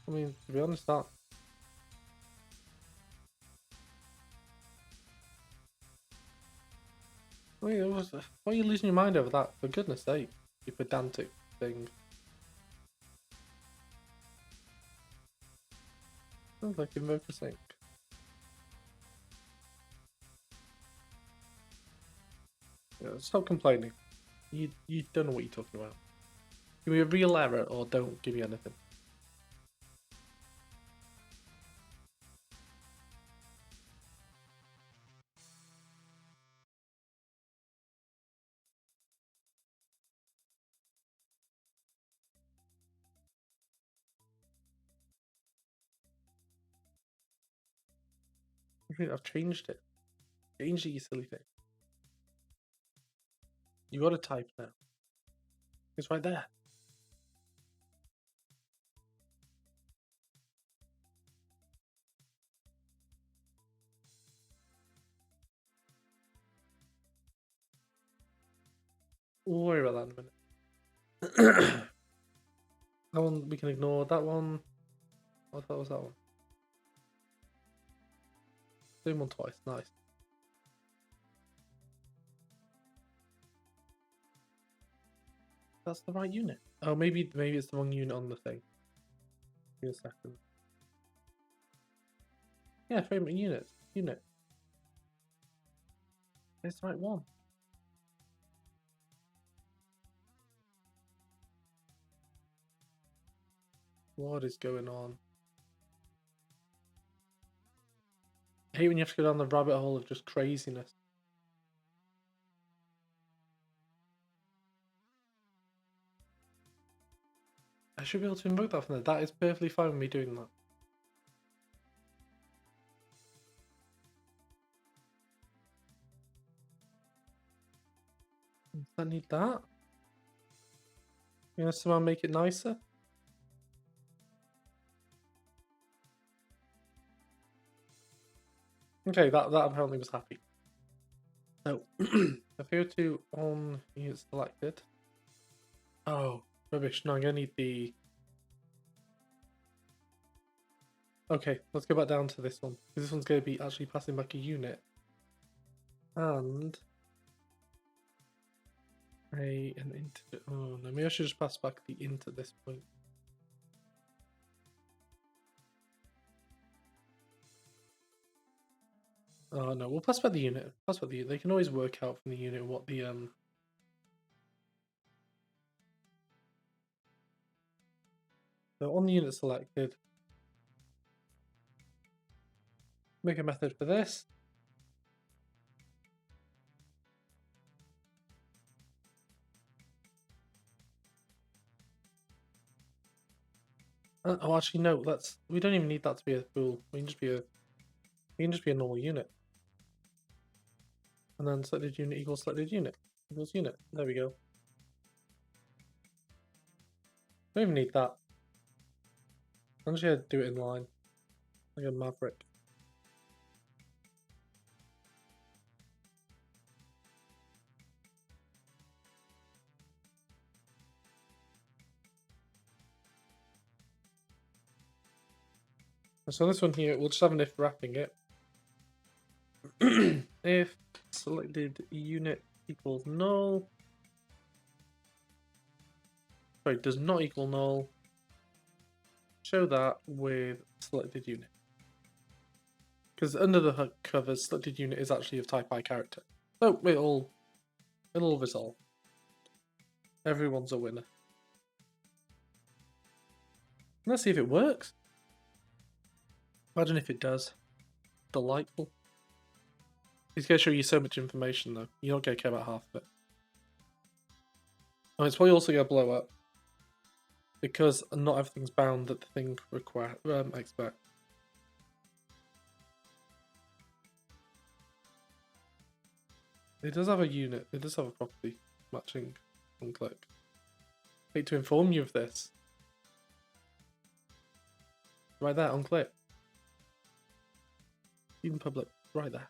I mean, to be honest, that. Wait, why are you losing your mind over that? For goodness sake, you pedantic thing. Sounds like invoke async. Yeah, stop complaining. You don't know what you're talking about. Give me a real error or don't give me anything. I've changed it. Changed it, you silly thing. You gotta type now. It's right there. We'll worry about that in a minute. That one we can ignore. That one. What was that one? Same one twice, nice. That's the right unit. Oh, maybe it's the wrong unit on the thing. Give me a second. Yeah, frame units. Unit. It's the right one. What is going on? I hate when you have to go down the rabbit hole of just craziness. I should be able to invoke that from there. That is perfectly fine with me doing that. Does that need that? You gonna somehow make it nicer? Okay, that apparently was happy. So, if I go to on unit selected. Oh, rubbish. No, I'm gonna need the. Okay, let's go back down to this one. Because this one's gonna be actually passing back a unit. And an int. Oh no, maybe I should just pass back the int at this point. Oh no, we'll pass back the unit. Pass back the unit. They can always work out from the unit what the So on the unit selected, make a method for this. Oh, actually no. We don't even need that to be a bool. We can just be a normal unit. And then selected unit equals selected unit equals unit. There we go. Don't even need that. I'm just gonna do it in line, like a maverick. So this one here, we'll just have an if wrapping it. If selected unit equals null, sorry, does not equal null, show that with selected unit. Because under the hook covers, selected unit is actually of type I character. So it'll resolve. Everyone's a winner. Let's see if it works. Imagine if it does. Delightful. He's going to show you so much information though. You're not going to care about half of it. Oh, it's probably also going to blow up. Because not everything's bound that the thing expect. It does have a unit. It does have a property matching on click. I hate to inform you of this. Right there on click. Even public. Right there.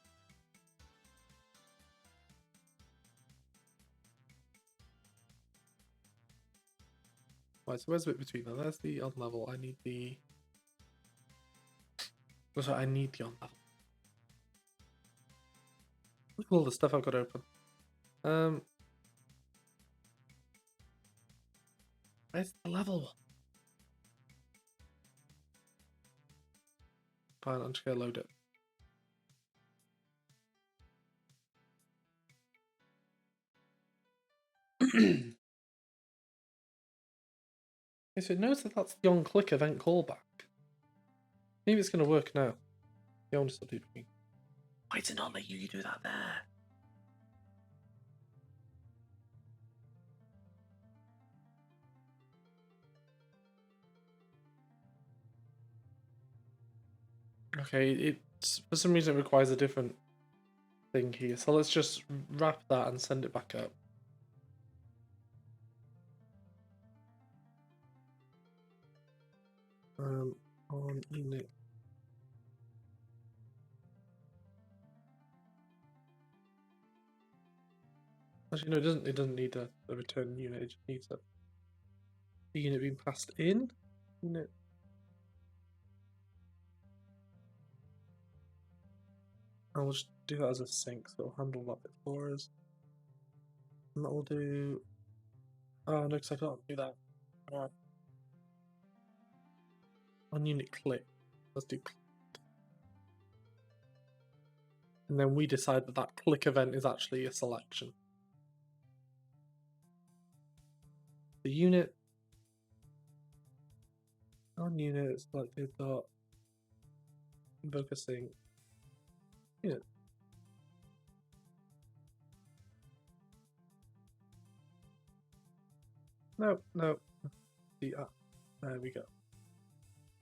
Right, so where's the bit between them? There's the on level. I need the. Oh, sorry, I need the on level. Look at all the stuff I've got open. Where's the level? Fine, I'm just gonna load it. Okay, so it knows that that's the on-click event callback. Maybe it's gonna work now. The onus of doing. Why did it not let you do that there? Okay, it's for some reason it requires a different thing here. So let's just wrap that and send it back up. On unit. Actually, no, it doesn't need a return unit. It just needs the unit being passed in. Unit. And we'll just do that as a sync, so it'll handle that bit for us. And that will do. Oh no, because I can't do that. On unit click. Let's do click. And then we decide that that click event is actually a selection. The unit on unit selected dot invoke a sync unit. No. There we go.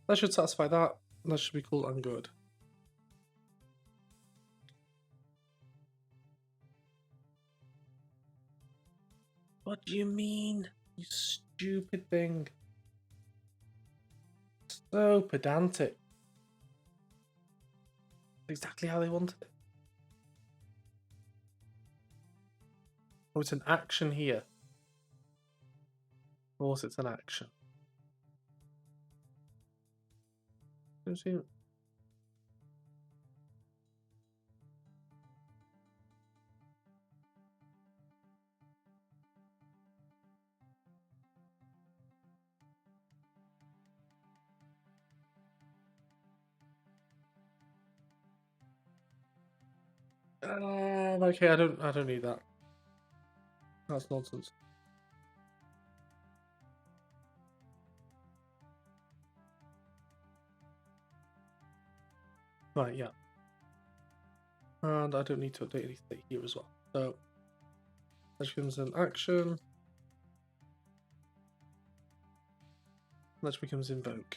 That should satisfy that. That should be cool and good. What do you mean, you stupid thing? So pedantic. Exactly how they wanted it. Oh, it's an action here. Of course it's an action. Don't see it. Okay, I don't need that. That's nonsense. Right, yeah. And I don't need to update anything here as well. So that becomes an action. That becomes invoke.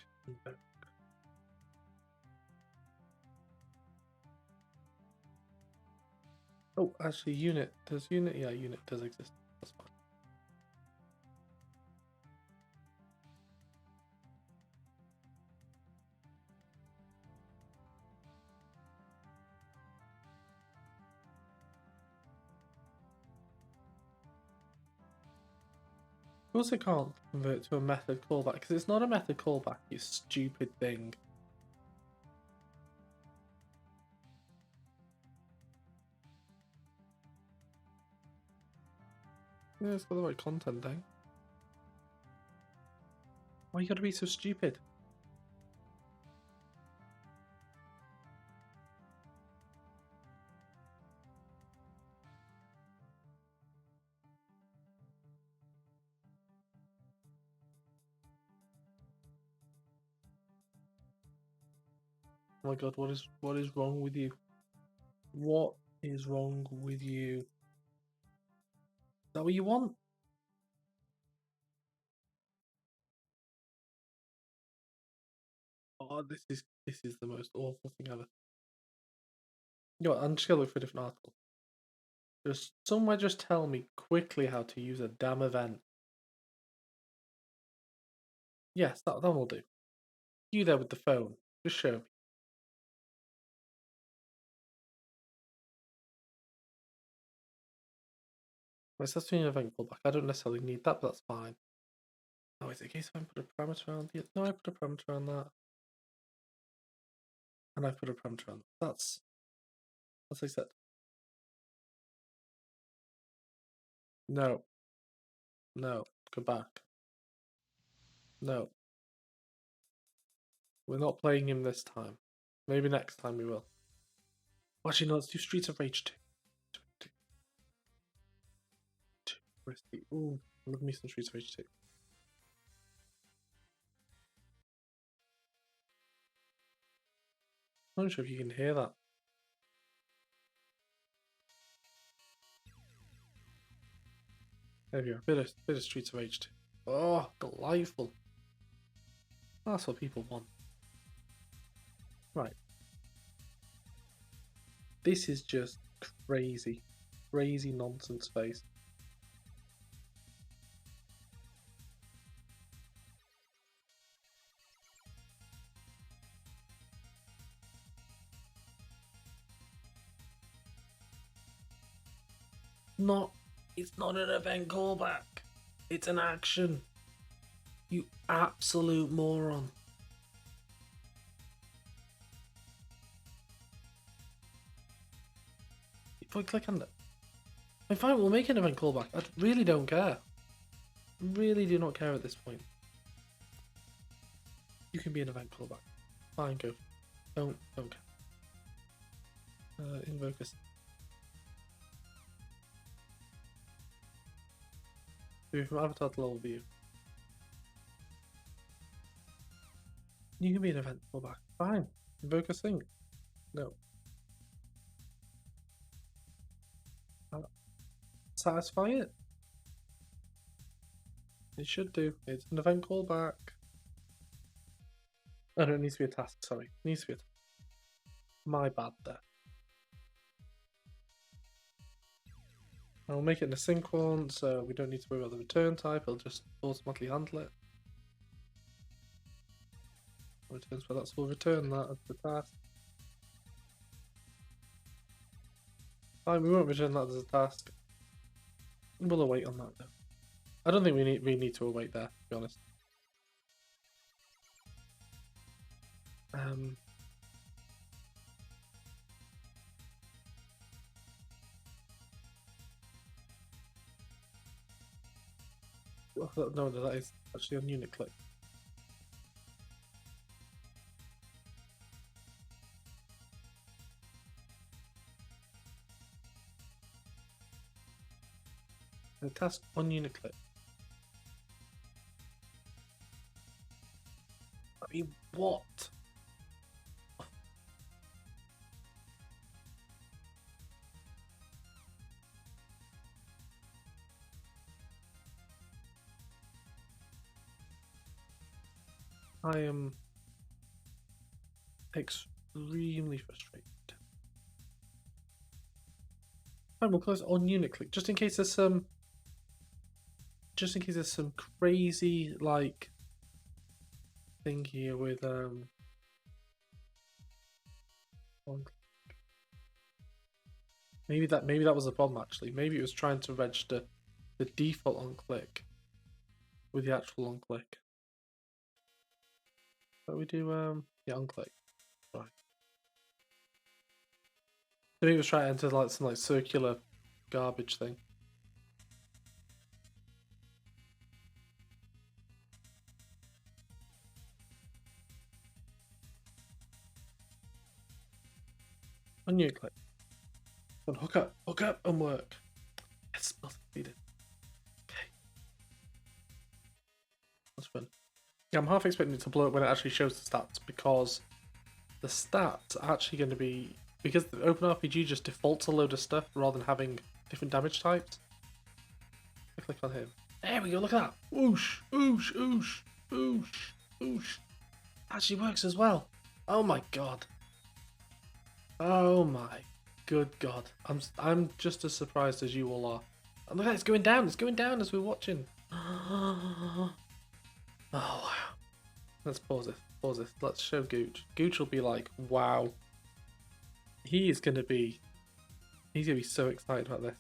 Oh, actually, unit. Does unit? Yeah, unit does exist. That's fine. Of course, it can't convert to a method callback because it's not a method callback, you stupid thing. Yeah, it's got the right content, eh? Why you gotta be so stupid? Oh my god, what is wrong with you? What is wrong with you? Is that what you want? Oh, this is the most awful thing ever. You know what, I'm just gonna look for a different article. Just tell me quickly how to use a damn event. Yes, that will do. You there with the phone. Just show me. It's just an event callback. I don't necessarily need that, but that's fine. Oh, is it a case if I put a parameter around it? No, I put a parameter on that. And I put a parameter on that. That's acceptable. No. No. Go back. No. We're not playing him this time. Maybe next time we will. Actually, no, let's do Streets of Rage 2. Ooh, love me some Streets of Rage 2. I'm not sure if you can hear that. There we go. Bit of Streets of Rage 2. Oh, delightful. That's what people want. Right. This is just crazy. Crazy nonsense face. It's not an event callback. It's an action. You absolute moron. Put click on it. I fine, we'll make an event callback. I really don't care. Really do not care at this point. You can be an event callback. Fine, go. Don't care. Invoke us. View from avatar to level view. You can be an event callback. Fine. Invoke a thing. No. Satisfy it. It should do. It's an event callback. Oh no, it needs to be a task, sorry. It needs to be a task. My bad there. I'll make it an async one, so we don't need to worry about the return type, it'll just automatically handle it. Returns for that, so we'll return that as the task. Fine, we won't return that as a task. We'll await on that though. I don't think we need to await there, to be honest. No, that is actually on unit click. The task on unit click. I mean, what? I am extremely frustrated. Fine, we'll close on unit click just in case there's some crazy like thing here with maybe that was a problem actually. Maybe it was trying to register the default on click with the actual on click. But we do yeah, on click. Right. Maybe it was trying to enter like some like circular garbage thing. On new click. And hook up and work. Yes, completed. Okay. That's fun. Yeah, I'm half expecting it to blow up when it actually shows the stats because the stats are actually going to be, because the OpenRPG just defaults a load of stuff rather than having different damage types. I click on him. There we go, look at that. Whoosh, oosh, oosh, oosh, oosh. Actually works as well. Oh my god. Oh my good god. I'm just as surprised as you all are. And look at it, it's going down as we're watching. Oh wow. Let's pause it. Let's show Gooch. Gooch will be like, wow. He's gonna be so excited about this.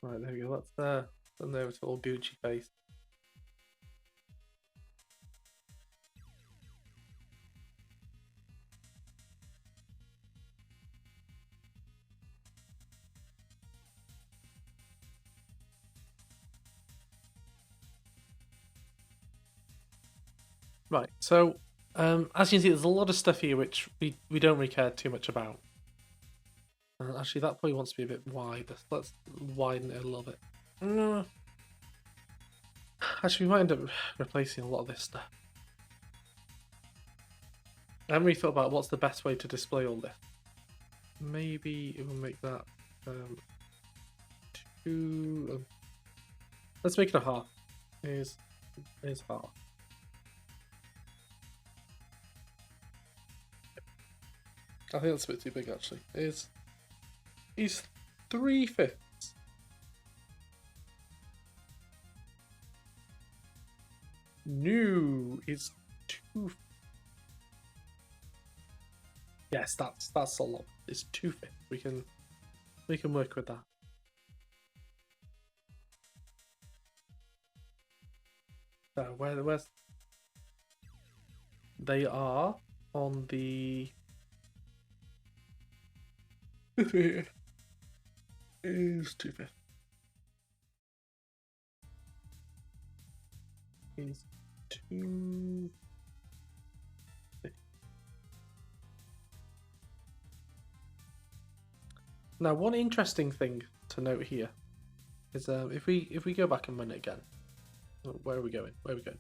Right, there we go. Let's send over to all Gucci face. Right, so as you can see, there's a lot of stuff here which we don't really care too much about. Actually, that probably wants to be a bit wide. Let's widen it a little bit. Actually, we might end up replacing a lot of this stuff. I haven't really thought about what's the best way to display all this. Maybe it will make that two. Let's make it a half. Is half. I think that's a bit too big actually. Is 3/5. No, it's 2. Yes, that's a lot. It's 2/5. We can work with that. So where's They are on the... is 250. Is 250. Now, one interesting thing to note here is if we go back and run it again, where are we going? Where are we going?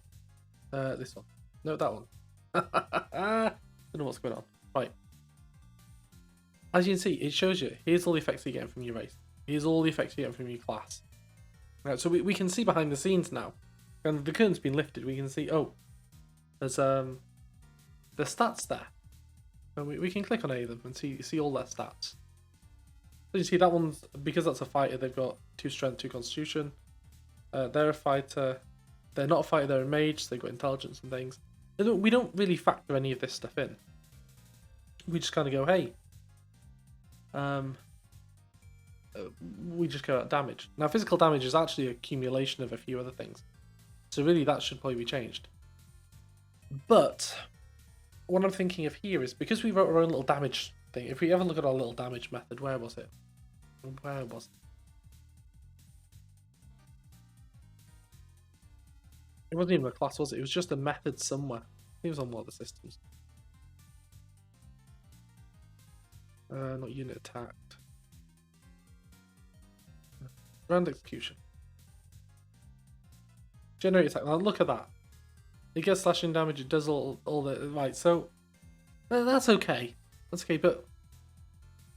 This one. No, that one. Don't know what's going on. Right. As you can see, it shows you, here's all the effects you're getting from your race. Here's all the effects you're getting from your class. Right, so we can see behind the scenes now. And the curtain's been lifted. We can see, oh, there's the stats there. And we can click on any of them and see all their stats. So you see that one's, because that's a fighter, they've got 2 strength, 2 constitution. They're a fighter. They're not a fighter, they're a mage, so they've got intelligence and things. We don't really factor any of this stuff in. We just kind of go, hey, we just go at damage. Now, physical damage is actually an accumulation of a few other things. So really, that should probably be changed. But what I'm thinking of here is, because we wrote our own little damage thing, if we ever look at our little damage method, where was it? Where was it? It wasn't even a class, was it? It was just a method somewhere. I think it was on one of the systems. Not unit attacked. Round execution. Generate attack. Now look at that. It gets slashing damage. It does all the right. So that's okay. That's okay. But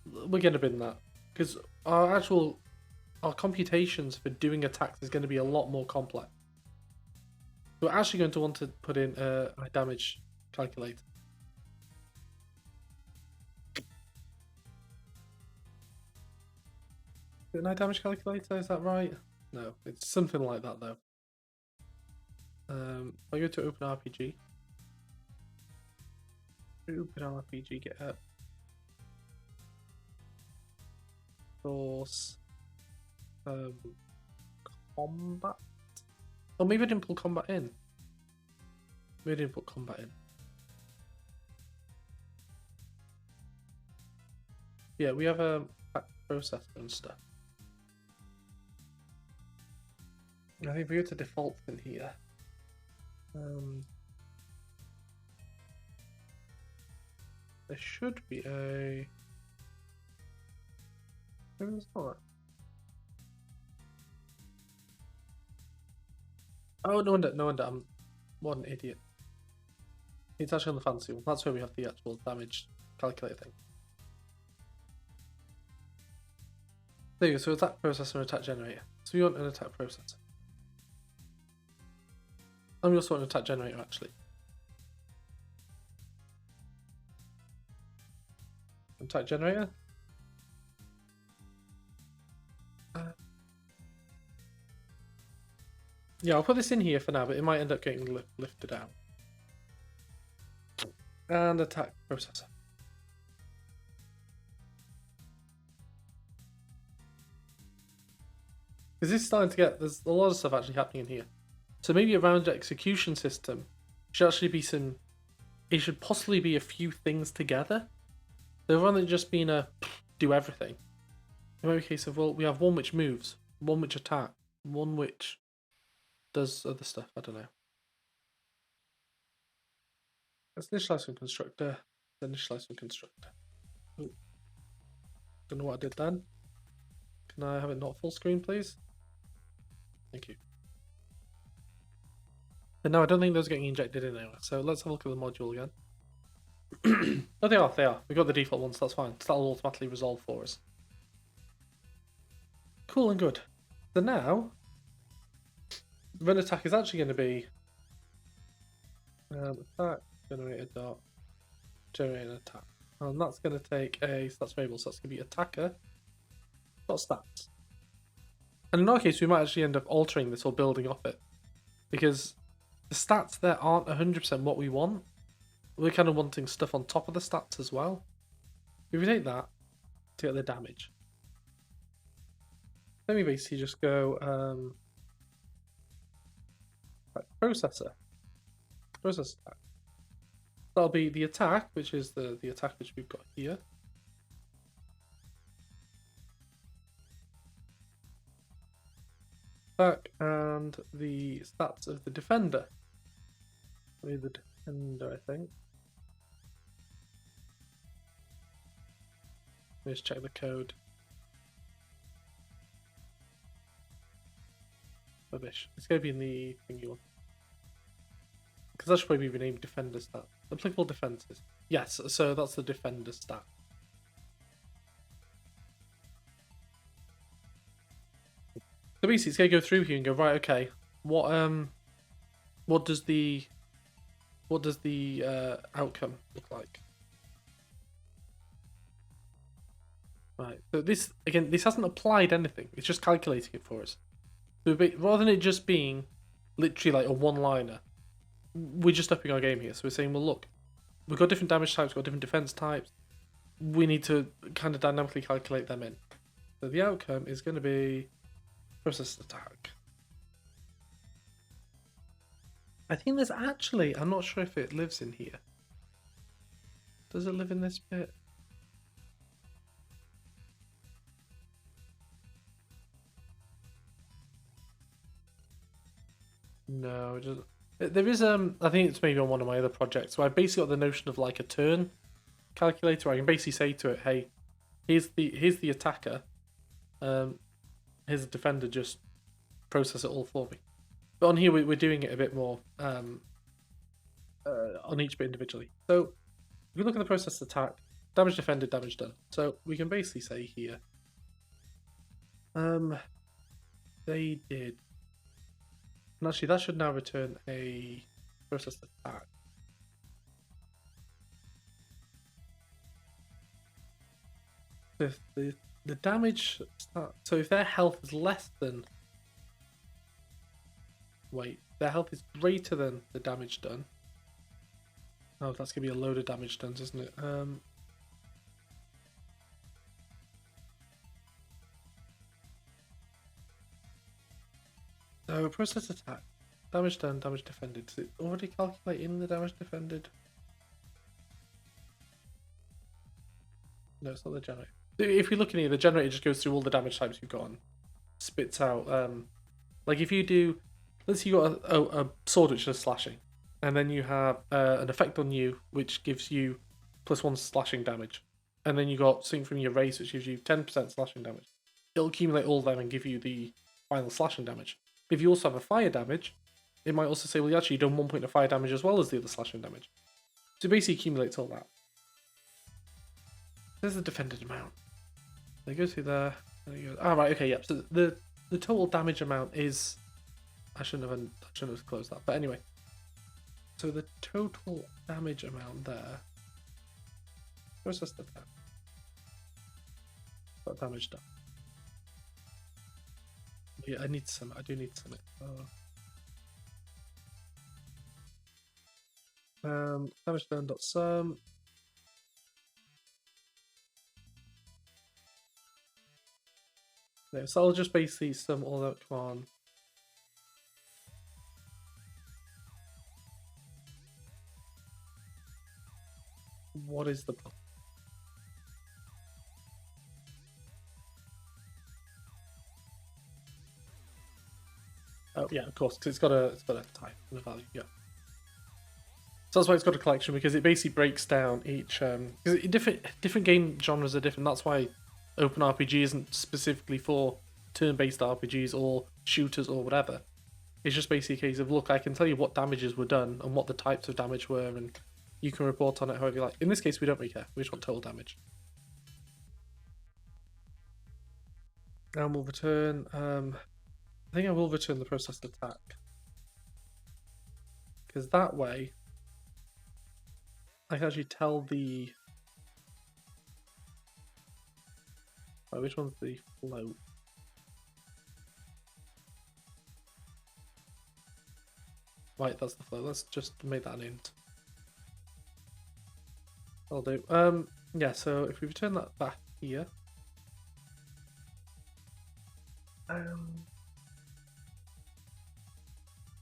we're going to bin that because our computations for doing attacks is going to be a lot more complex. We're actually going to want to put in a damage calculator. Is it an damage calculator? Is that right? No, it's something like that though. I go to open RPG. Open RPG, get up. Source. Combat. Oh, maybe I didn't pull combat in. Maybe I didn't put combat in. Yeah, we have a processor and stuff. I think if we go to default in here. There should be a... Maybe there's not. Oh, no wonder, I'm what an idiot. It's actually on the fancy one. That's where we have the actual damage calculator thing. There you go, so attack processor and attack generator. So we want an attack processor. And we also want an attack generator actually. Attack generator? Yeah, I'll put this in here for now, but it might end up getting lifted out. And attack processor. Because this is starting to get, there's a lot of stuff actually happening in here. So maybe around the execution system should actually be some, it should possibly be a few things together. So rather than just being a do everything. In every case of, well, we have one which moves, one which attack, one which does other stuff, I don't know. Let's initialize from constructor. Initialize from constructor. Oh. Don't know what I did then. Can I have it not full screen, please? Thank you. And no, I don't think those are getting injected in anywhere. So let's have a look at the module again. Oh, they are. We got the default ones, that's fine. So that'll automatically resolve for us. Cool and good. So now, run attack is actually going to be attack generator dot generate an attack, and that's going to take a stats variable. So that's going to be attacker dot stats. And in our case, we might actually end up altering this or building off it because the stats there aren't 100% what we want. We're kind of wanting stuff on top of the stats as well. If we take that to get the damage, then we basically just go processor attack. that'll be the attack, which is the attack which we've got here. Attack and the stats of the defender. Maybe the defender, I think. Let's check the code. Rubbish. It's going to be in the thingy one. Because that should probably be renamed defender stat. Applicable defenses. Yes, so that's the defender stat. So basically, it's going to go through here and go, right, okay, what does the outcome look like? Right. So this again, this hasn't applied anything. It's just calculating it for us. So rather than it just being literally like a one-liner, we're just upping our game here. So we're saying, well, look, we've got different damage types, we've got different defense types. We need to kind of dynamically calculate them in. So the outcome is going to be process attack. I think there's actually, I'm not sure if it lives in here. Does it live in this bit? No, it doesn't. There is I think it's maybe on one of my other projects. So I basically got the notion of like a turn calculator. I can basically say to it, hey, here's the attacker. Here's the defender, just process it all for me. But on here we're doing it a bit more on each bit individually. So if you look at the process attack, damage defended, damage done. So we can basically say here, they did. And actually, that should now return a process attack. If the damage start, so if their health is less than, wait, their health is greater than the damage done. Oh, that's gonna be a load of damage done, isn't it? So process attack, damage done, damage defended. Does it already calculate in the damage defended? No, it's not the generator. If you're looking here, the generator just goes through all the damage types you've got and spits out. Like if you do, let's say you got a sword which does slashing, and then you have an effect on you which gives you +1 slashing damage, and then you got something from your race which gives you 10% slashing damage. It'll accumulate all of them and give you the final slashing damage. If you also have a fire damage, it might also say, well, you actually done 1 point of fire damage as well as the other slashing damage. So it basically accumulates all that. There's the defended amount. They go through there. Ah, right, okay, yep. So the total damage amount is, I shouldn't have closed that, but anyway. So the total damage amount there. Process attack. Got damage done. Yeah, I need some. I do need some. Damage done. Sum. No, so I'll just basically sum all that. Come on. What is the? Oh yeah, of course, because it's got a type and a value. Yeah. So that's why it's got a collection, because it basically breaks down each. Because different game genres are different. That's why Open RPG isn't specifically for turn-based RPGs or shooters or whatever. It's just basically a case of, look, I can tell you what damages were done and what the types of damage were, and you can report on it however you like. In this case, we don't really care. We just want total damage. And we'll return. I think I will return the processed attack, because that way I can actually tell the. Right, which one's the float? Right, that's the float. Let's just make that an int. I'll do. Yeah. So if we return that back here,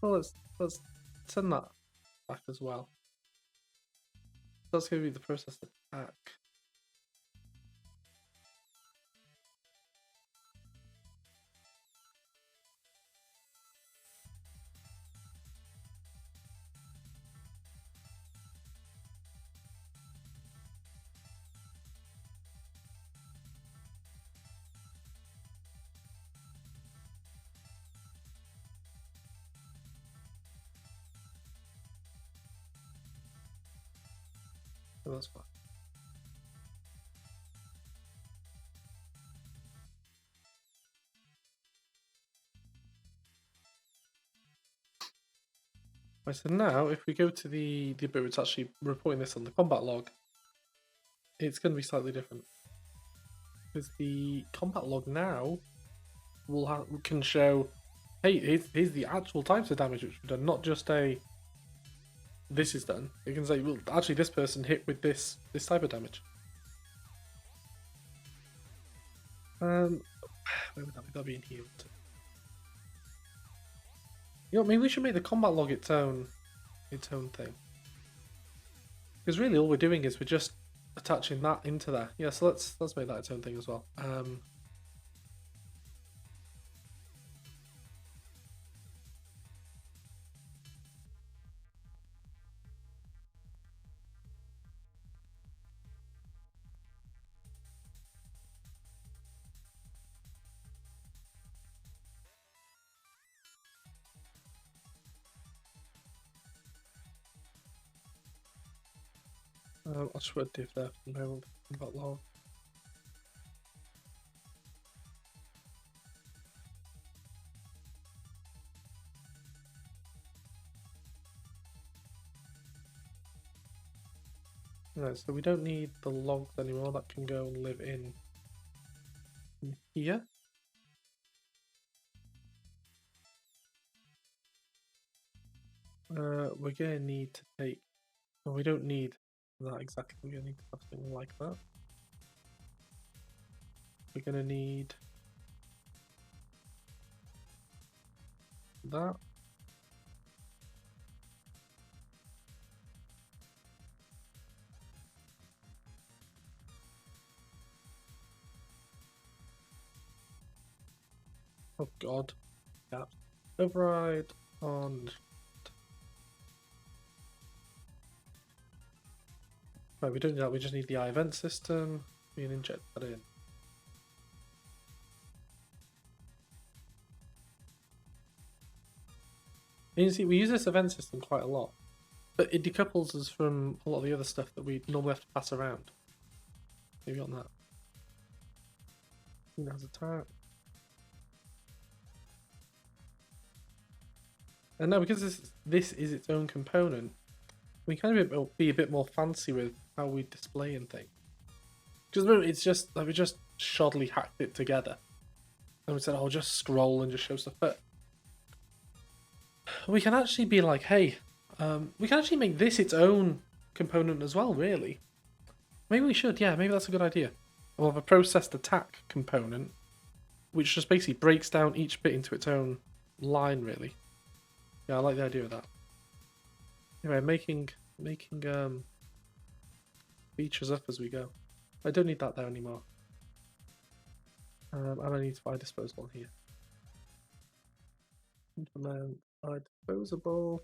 well, let's send that back as well. that's going to be the process attack. So that's fine. Right, so now if we go to the bit where it's actually reporting this on the combat log, it's going to be slightly different. Because the combat log now can show, hey, here's the actual types of damage which we've done, not just a this is done. It can say, well, actually this person hit with this type of damage. Where would that be? That'd be in here. You know, maybe we should make the combat log its own thing. Because really all we're doing is we're just attaching that into there. Yeah, so let's make that its own thing as well. I'll just put a div there for the moment. Combat log. Right, so we don't need the logs anymore. That can go and live in here. We're gonna need to take. Well, we don't need that exactly. We're gonna need to have something like that. We're gonna need that. Oh god. Yeah. Override on. Right, we don't need that. We just need the event system. We can inject that in. And you see, we use this event system quite a lot, but it decouples us from a lot of the other stuff that we normally have to pass around. Maybe on that. That's attack. And now, because this is its own component, we kind of be a bit more fancy with how we display and things. Because it's just like we just shoddily hacked it together, and we said, "Oh, just scroll and just show stuff." But we can actually be like, "Hey, we can actually make this its own component as well." Really, maybe we should. Yeah, maybe that's a good idea. We'll have a processed attack component, which just basically breaks down each bit into its own line. Really. Yeah, I like the idea of that. Anyway, making features up as we go. I don't need that there anymore. And I need to buy disposable here. Implement buy disposable.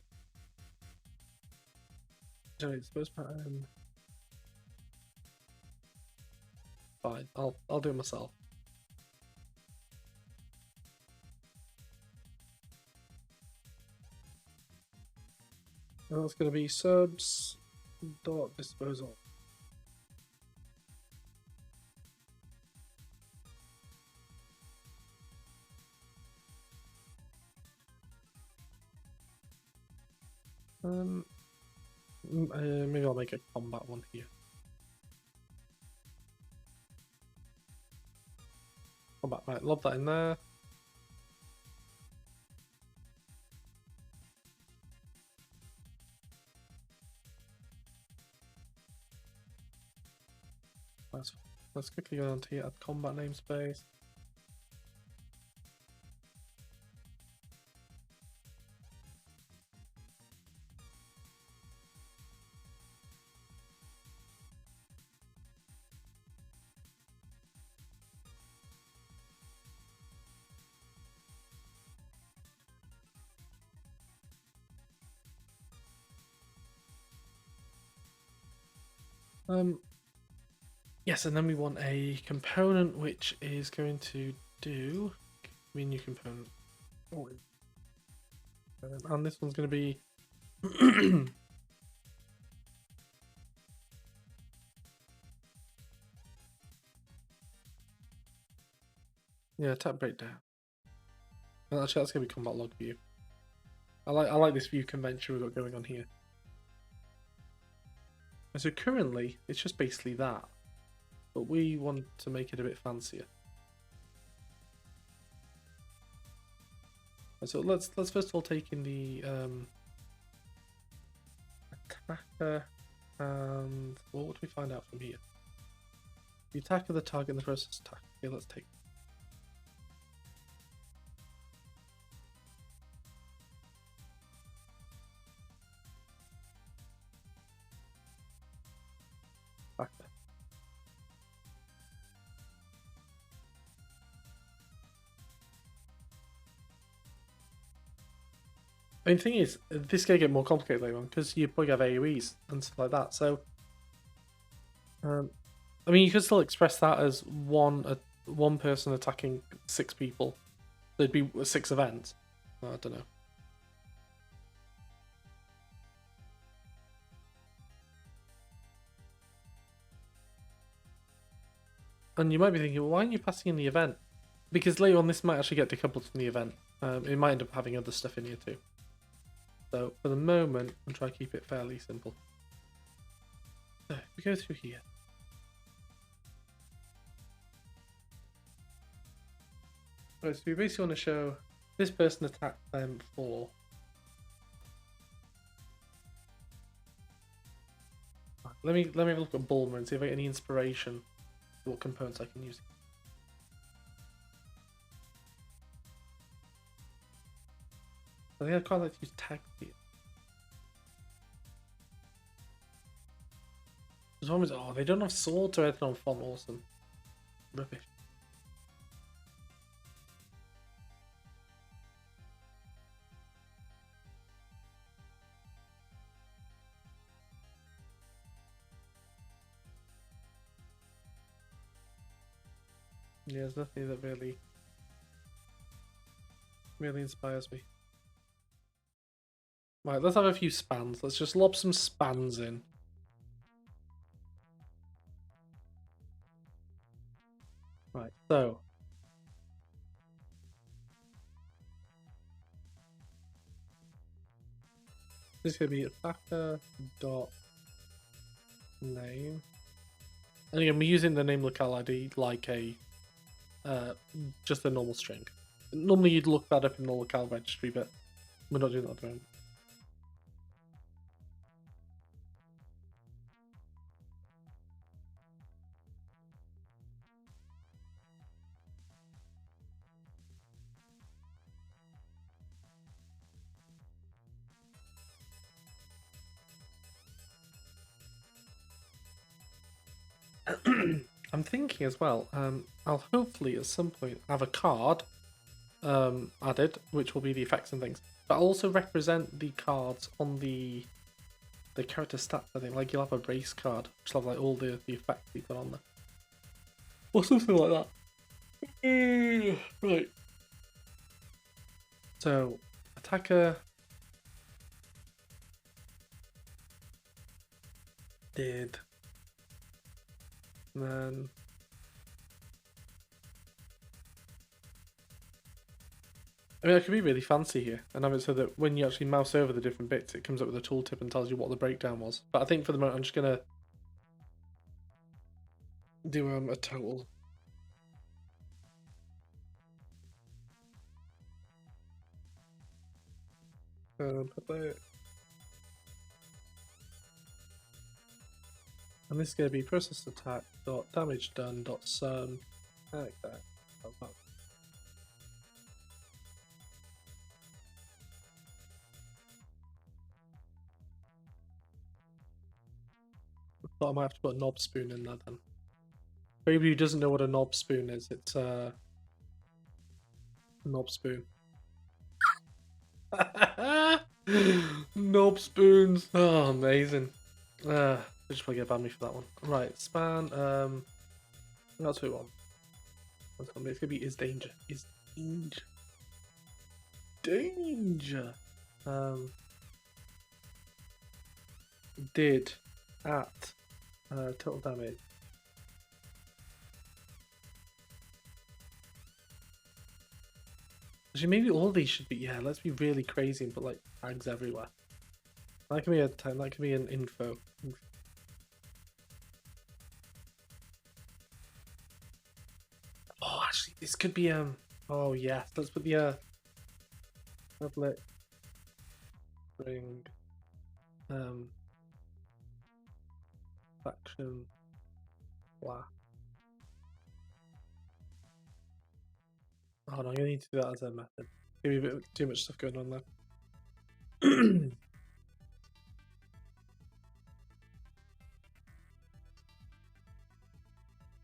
Generate dispose pattern. Fine, I'll do it myself. And that's going to be subs dot disposal. Maybe I'll make a combat one here. Combat, right, lob that in there. Let's quickly go down to here, add combat namespace. Yes, and then we want a component which is going to do. Give me a new component. Oh, and this one's going to be. Yeah, attack breakdown. Well, actually, that's going to be combat log view. I like this view convention we've got going on here. So currently, it's just basically that, but we want to make it a bit fancier. So let's first of all take in the attacker, and well, what do we find out from here? The attack of the target and the process attack. Okay, let's take. Attacker. I mean, the thing is, this going to get more complicated later on because you probably have AoEs and stuff like that. So, I mean, you could still express that as one person attacking 6 people. There'd be 6 events. I don't know. And you might be thinking, well, why aren't you passing in the event? Because later on, this might actually get decoupled from the event. It might end up having other stuff in here too. So for the moment, I'll try to keep it fairly simple. So if we go through here. Right, so we basically want to show this person attacked them for. Let me have a look at Bulmer and see if I get any inspiration for what components I can use. I think I quite like to use tag here. The problem is, oh, they don't have swords or anything on font. Awesome. Rubbish. Yeah, there's nothing that really inspires me. Right, let's have a few spans. Let's just lob some spans in. Right, so. This is going to be attacker dot name. And again, we're using the name locale ID like a just a normal string. Normally you'd look that up in the locale registry, but we're not doing that at the moment. I'm thinking as well, I'll hopefully at some point have a card added, which will be the effects and things. But I'll also represent the cards on the character stats, I think. Like you'll have a race card, which will have like all the effects you put on there. Or something like that. Right. So, attacker did. And then I mean, I could be really fancy here and have it so that when you actually mouse over the different bits, it comes up with a tooltip and tells you what the breakdown was. But I think for the moment, I'm just gonna do a total. Put that. And this is going to be process attack dot damage done dot sum. Like that. Thought I might have to put a knob spoon in there then. For anybody who doesn't know what a knob spoon is, it's a knob spoon. Knob spoons. Oh, amazing. The They just probably get ban me for that one. Right, span. That's who we want. It's gonna be is danger. Is danger. Danger. Did at total damage. Actually, maybe all these should be. Yeah, let's be really crazy and put like tags everywhere. That can be a tag. That can be an info. Oh, actually, this could be Oh yes, let's put the public string faction blah. Oh no, I'm gonna need to do that as a method. Give me a bit too much stuff going on there.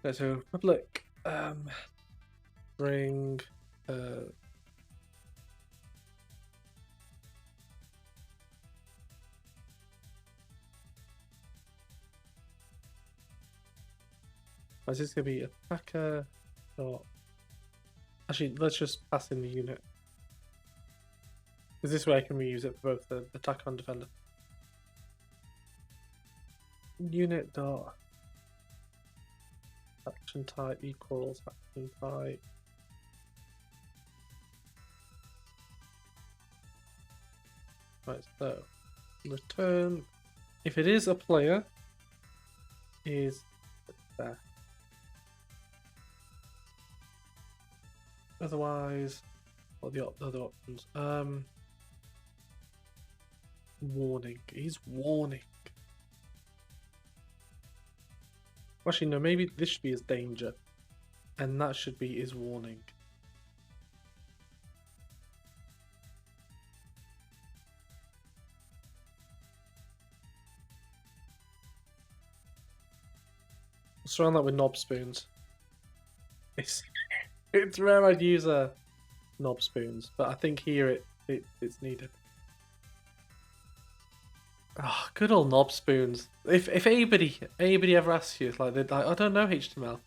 Okay, so public string is this gonna be attacker dot actually let's just pass in the unit. Because this way I can reuse it for both the attacker and defender. Unit dot faction type equals faction type. Right, so return if it is a player is there. Otherwise, what are the other options? Warning. Is warning. Actually, no, maybe this should be as danger. And that should be is warning. Surround that with knob spoons. It's rare I'd use knob spoons, but I think here it's needed. Oh, good old knob spoons. If anybody ever asks you like I don't know HTML,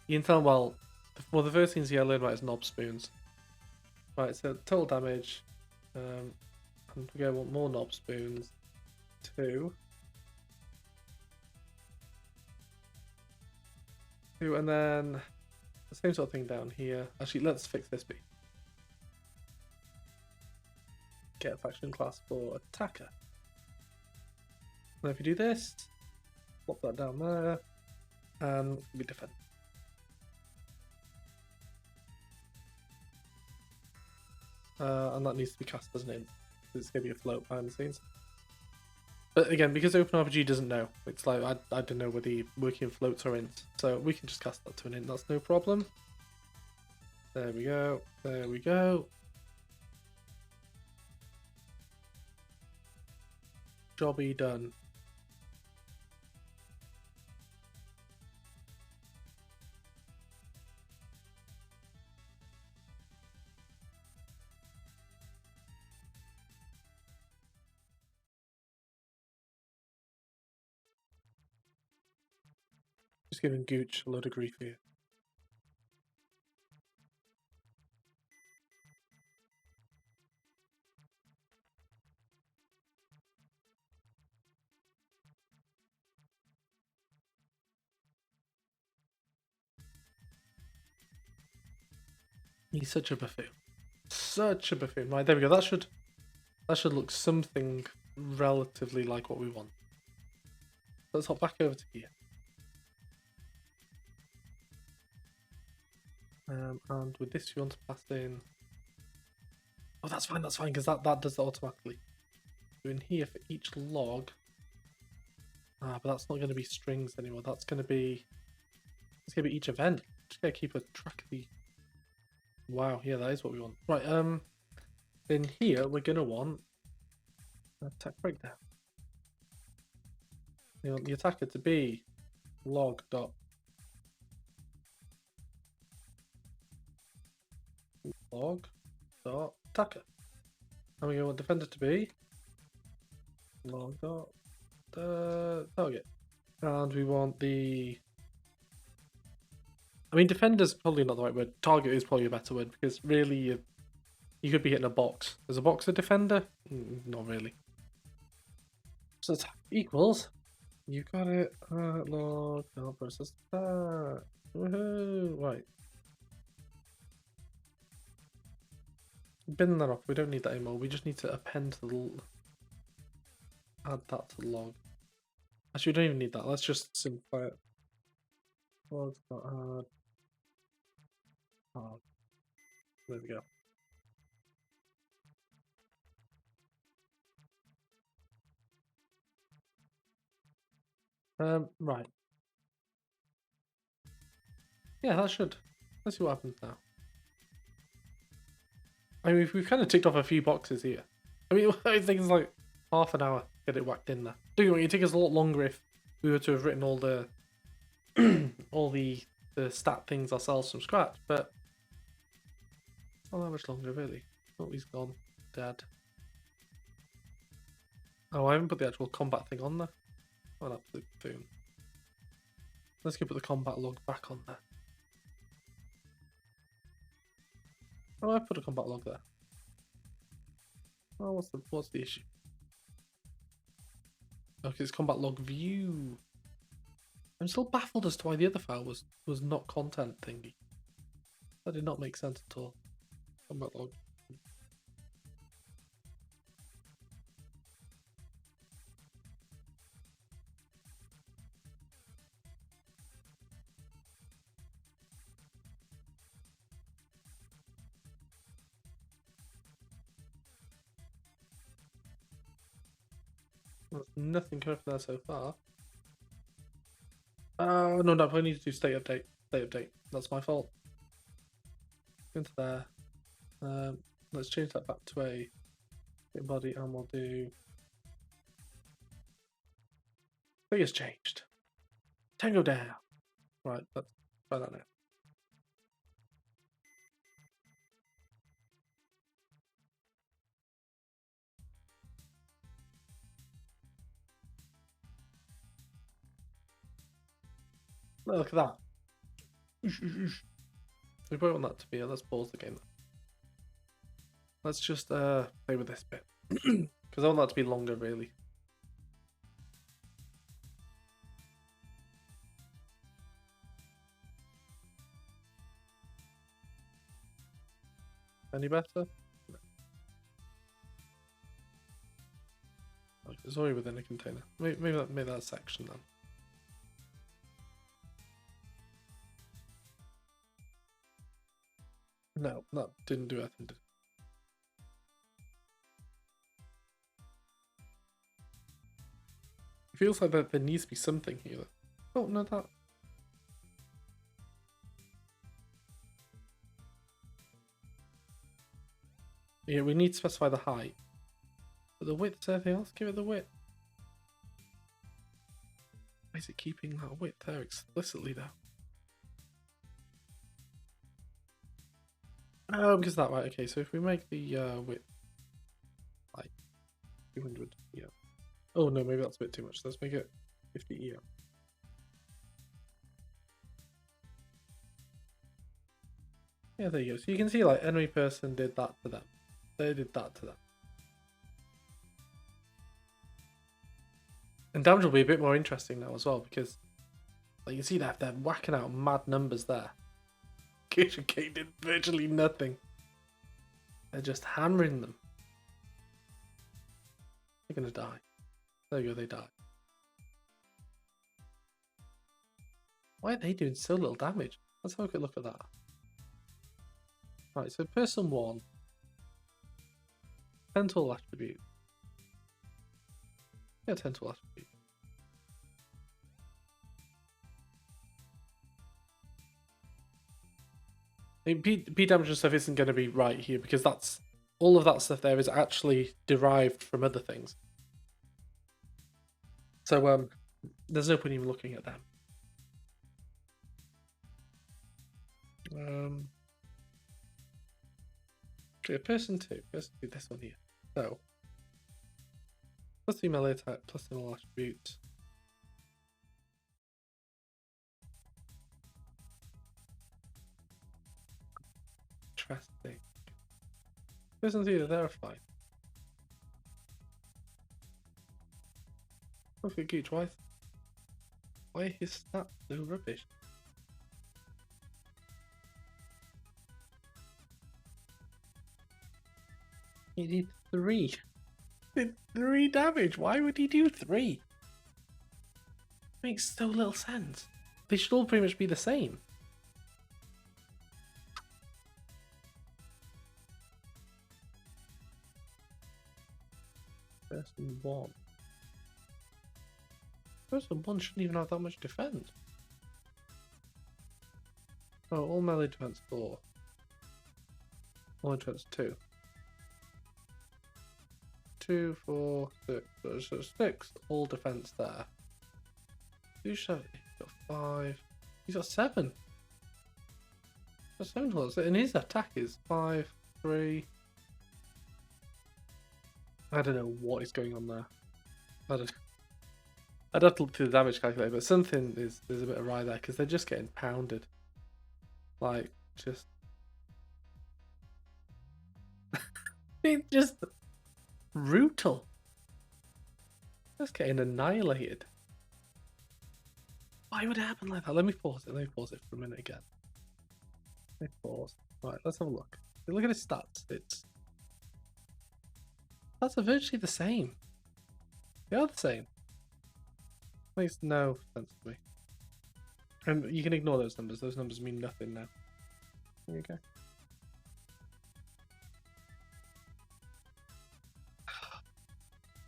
you can tell them well the first things you learn about is knob spoons. Right, so total damage. And we go want more knob spoons. 2. 2, and then the same sort of thing down here. Actually, let's fix this bit. Get a faction class for attacker. And if you do this, plop that down there, and we defend. And that needs to be cast as an int. It's going to be a float behind the scenes. But again, because OpenRPG doesn't know, it's like I don't know whether you're working in floats or ints, so we can just cast that to an int. That's no problem. There we go. There we go. Jobby done. Just giving Gooch a load of grief here. He's such a buffoon. Such a buffoon. Right, there we go. That should look something relatively like what we want. Let's hop back over to here. And with this, we want to pass in. Oh, that's fine, because that does that automatically. So in here for each log. But that's not going to be strings anymore. That's going to be. It's going to be each event. Just gotta keep a track of the. Wow, yeah, that is what we want. Right, in here we're gonna want attack breakdown. You want the attacker to be log dot attacker. And we want defender to be log dot target. And we want the... I mean, defender's probably not the right word. Target is probably a better word, because really you could be hitting a box. Is a box a defender? Not really. So it's equals. You got it. Log, I'll process that. Woohoo! Right. Bin that off. We don't need that anymore. We just need to append to the... Add that to the log. Actually, we don't even need that. Let's just simplify it. Log.add. Oh, there we go. Right. Yeah, that should. Let's see what happens now. I mean, we've kind of ticked off a few boxes here. I mean, I think it's like half an hour to get it whacked in there. Don't get me wrong, it'd take us a lot longer if we were to have written all the all the stat things ourselves from scratch, but not that much longer really. Oh, he's gone. Dead. Oh, I haven't put the actual combat thing on there. What an absolute boom. Let's go put the combat log back on there. Oh, I put a combat log there. Oh, what's the issue? Okay, it's combat log view. I'm still baffled as to why the other file was not content thingy. That did not make sense at all. Combat log. There's nothing coming from there so far. Oh, no, I need to do state update. State update. That's my fault. Into there. Let's change that back to a body, and we'll do... Figure's changed. Tango down. Right, let's try that now. Look at that. We probably want that to be it. Let's pause the game. Let's just play with this bit. Because I want that to be longer, really. Any better? No. Like, it's already within a container. Maybe that section then. No, that didn't do anything. It feels like there needs to be something here. Oh, no, that... Yeah, we need to specify the height. But the width is everything else. Give it the width. Why is it keeping that width there explicitly, though? Oh, because that, right, okay, so if we make the width like 200, yeah. Oh no, maybe that's a bit too much. Let's make it 50, yeah. Yeah, there you go. So you can see, like, enemy person did that to them. They did that to them. And damage will be a bit more interesting now as well, because, like, you see that they're whacking out mad numbers there. Kitchen King did virtually nothing. They're just hammering them. They're gonna die. There you go, they die. Why are they doing so little damage? Let's have a quick look at that. Right, so person 1. 10 tool attribute. Yeah, 10 tool attribute. I mean, P damage and stuff isn't going to be right here because that's all of that stuff there is actually derived from other things. So there's no point even looking at them. Okay, person 2, this one here. So plus the melee attack, plus the all attribute. Listen either, they're fine. Okay, Gooch, why is that so rubbish? He did 3. Did 3 damage. Why would he do 3? Makes so little sense. They should all pretty much be the same. Person 1. Person 1 shouldn't even have that much defense. Oh, all melee defense 4. All defense 2. 2, 4, 6. So 6 all defense there. He's got 5. He's got 7. He's got 7 bullets. And his attack is 5, 3. I don't know what is going on there. I'd have to look through the damage calculator, but something there's a bit awry there because they're just getting pounded. Like, just. It's just brutal. Just getting annihilated. Why would it happen like that? Let me pause it. Let me pause it for a minute again. Let me pause. Right, let's have a look. Look at his stats. Stats are virtually the same. They are the same. Makes no sense to me. And you can ignore those numbers. Those numbers mean nothing now. There you go.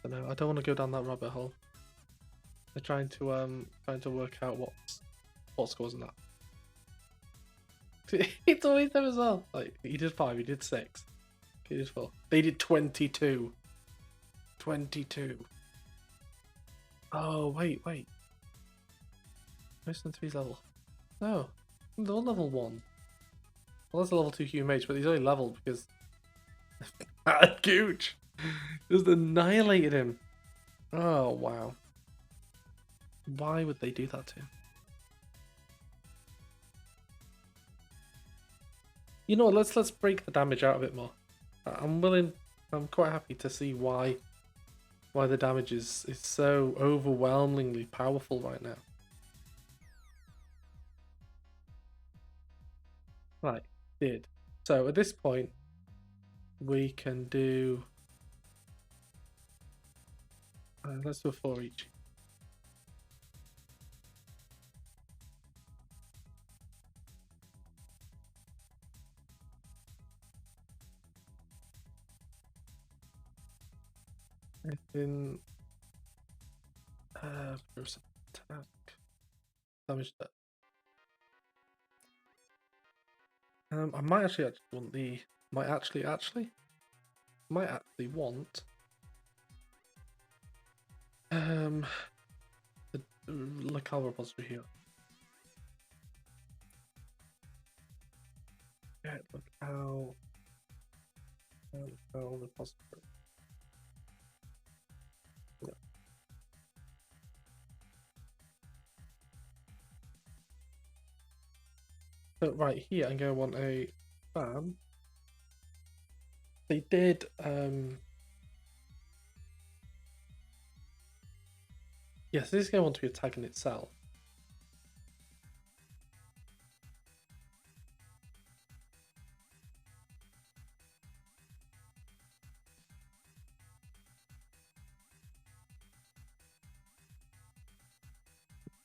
I don't want to go down that rabbit hole. They're trying to work out what scores in that. It's always them as well. Like, he did 5, he did 6, he did 4. They did 22. 22. Oh wait. Most of 3's level. No, they're all level 1. Well, that's a level 2 human mage, but he's only leveled because Gooch just annihilated him. Oh wow. Why would they do that to him? You know what, let's break the damage out a bit more. I'm quite happy to see why the damage is so overwhelmingly powerful right now. Right, did. So at this point we can do let's do a 4 each. In first attack damage that. I might actually want the might actually want the locale repository here. Yeah, locale repository. Yeah. So right here, I'm going to want a fan. They did yes, this is going to want to be attacking itself.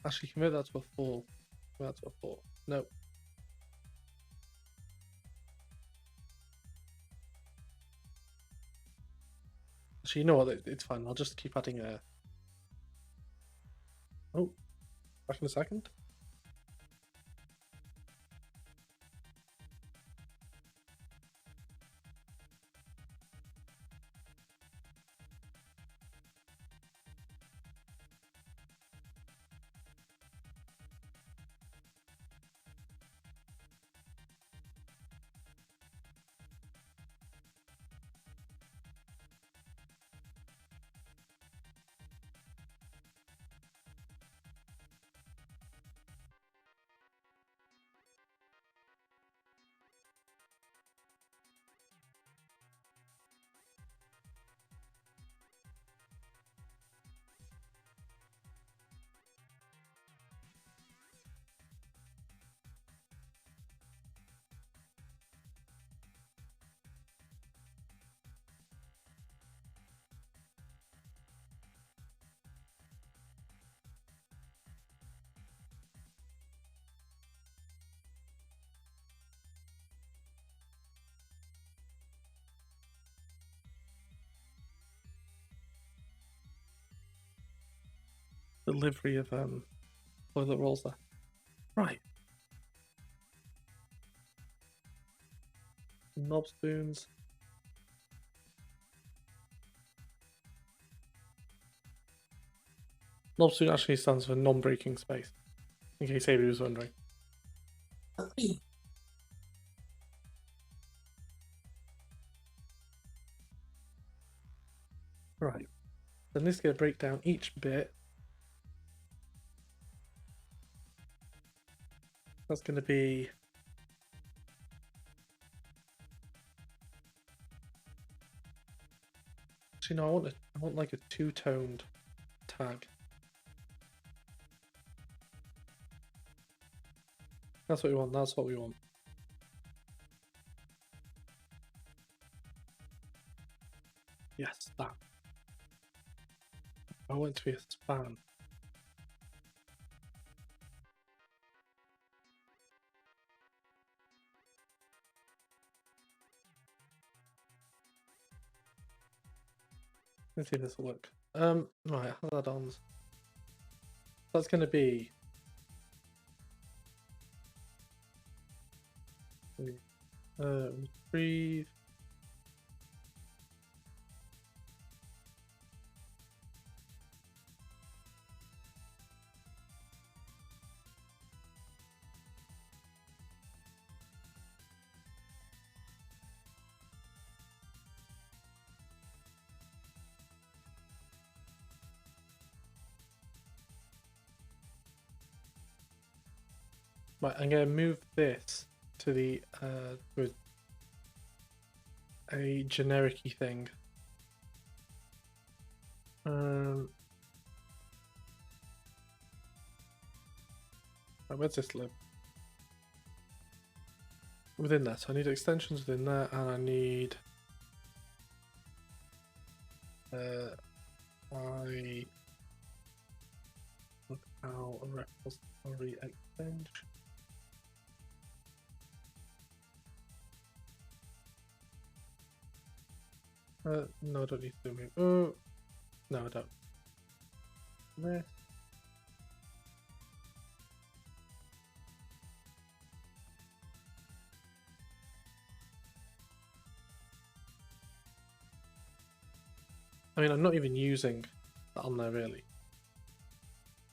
Actually, convert that to a 4. Convert that to a 4. No. Actually, you know what? It's fine. I'll just keep adding a. Oh, back in a second. delivery of toilet rolls there. Right. Knob spoons. Knob spoon actually stands for non-breaking space, in case anybody was wondering. Right. Then this is going to break down each bit. That's going to be actually no, I want like a two-toned tag. That's what we want. That's what we want. Yes, that. I want it to be a span. Let's see if this will work. Right, add-ons. That's going to be retrieve. Right, I'm going to move this to the with a generic-y thing. Right, where's this live? Within that, so I need extensions within there, and I need I look how a repository extension. No, I don't need to move. Oh, no, I don't. This. I mean, I'm not even using that on there really.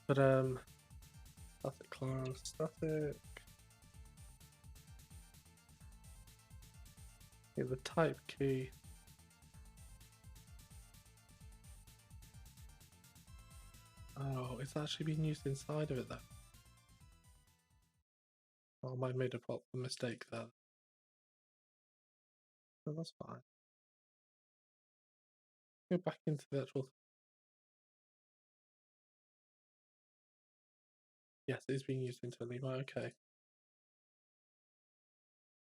But static class, static. Yeah, the type key. Oh, it's actually being used inside of it though. Oh, I might have made a mistake there. No, that's fine. Go back into the actual. Yes, it is being used internally. Right, okay.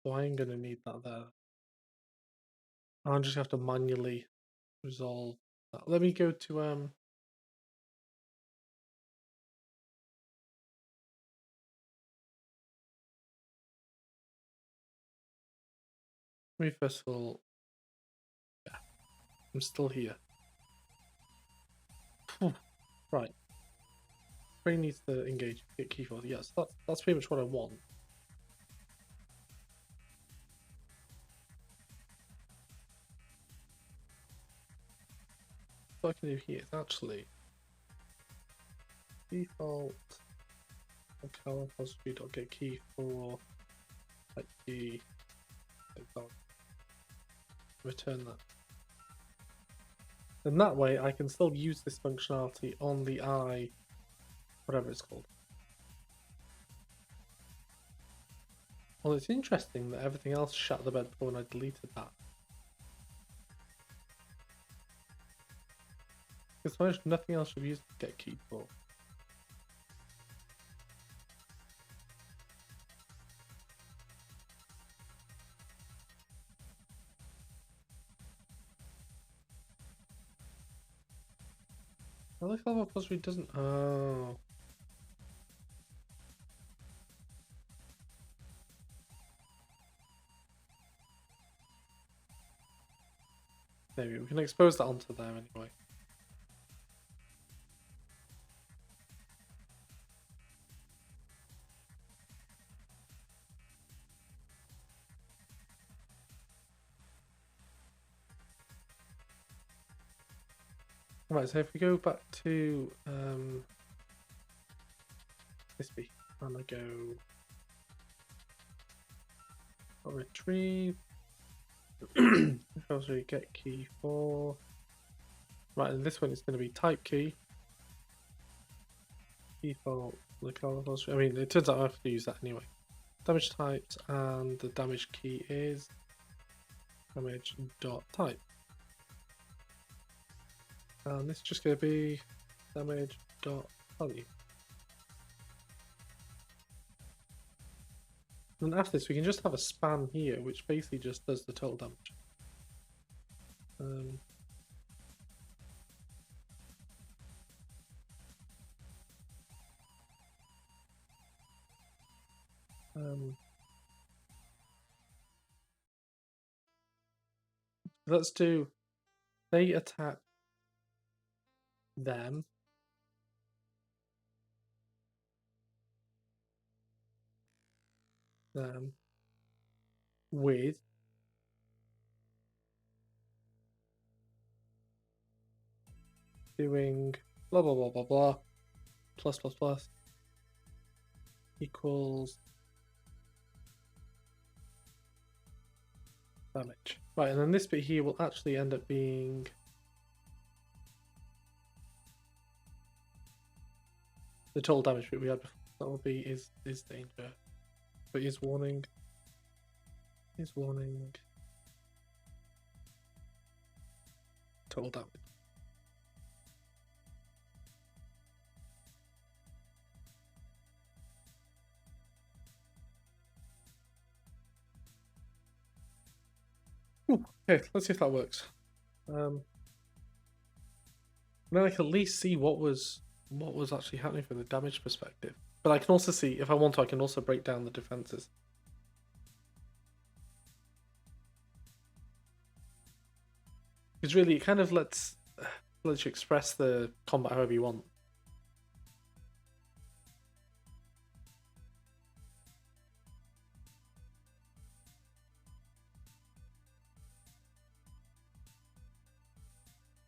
So I am going to need that there. I'll just have to manually resolve that. Let me go to let me first of all. Yeah, I'm still here. Right. Brain needs to engage. Get key for. Yes, that's pretty much what I want. What I can do here is actually default account repository.get key for like key return that. And that way I can still use this functionality on the eye, whatever it's called. Well, it's interesting that everything else shut the bed before when I deleted that. Because nothing else should be used to get key for. I like how the repository doesn't. Oh. Maybe we can expose that onto there anyway. Right, so if we go back to this be, and I go retrieve, also get key for. Right, and this one is going to be type key. Default localhost. I mean, it turns out I have to use that anyway. Damage types, and the damage key is damage.type. And this is just going to be damage.value. And after this, we can just have a span here, which basically just does the total damage. Let's do, they attack them. With doing blah blah blah blah blah plus plus plus equals damage. Right, and then this bit here will actually end up being the total damage bit we had before. That will be is danger, but is warning. Total damage. Ooh, okay, let's see if that works. Then I can at least see what was actually happening from the damage perspective. But I can also see, if I want to, I can also break down the defenses. Because really, it kind of lets you express the combat however you want.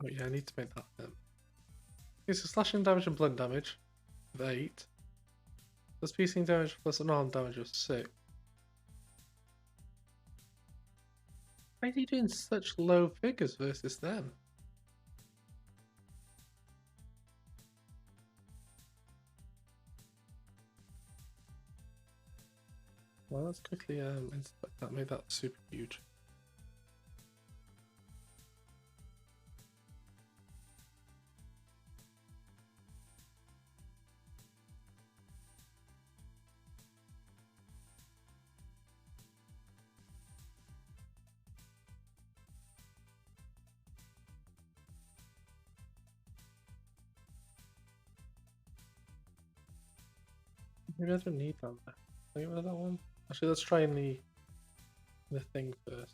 Oh yeah, I need to make that. Okay, so slashing damage and blunt damage of 8. Plus piercing damage plus unarmed damage of 6. Why are you doing such low figures versus them? Well, let's quickly inspect that. Made that super huge. Maybe I don't need that there. Can I get rid of that one? Actually, let's try in the thing first.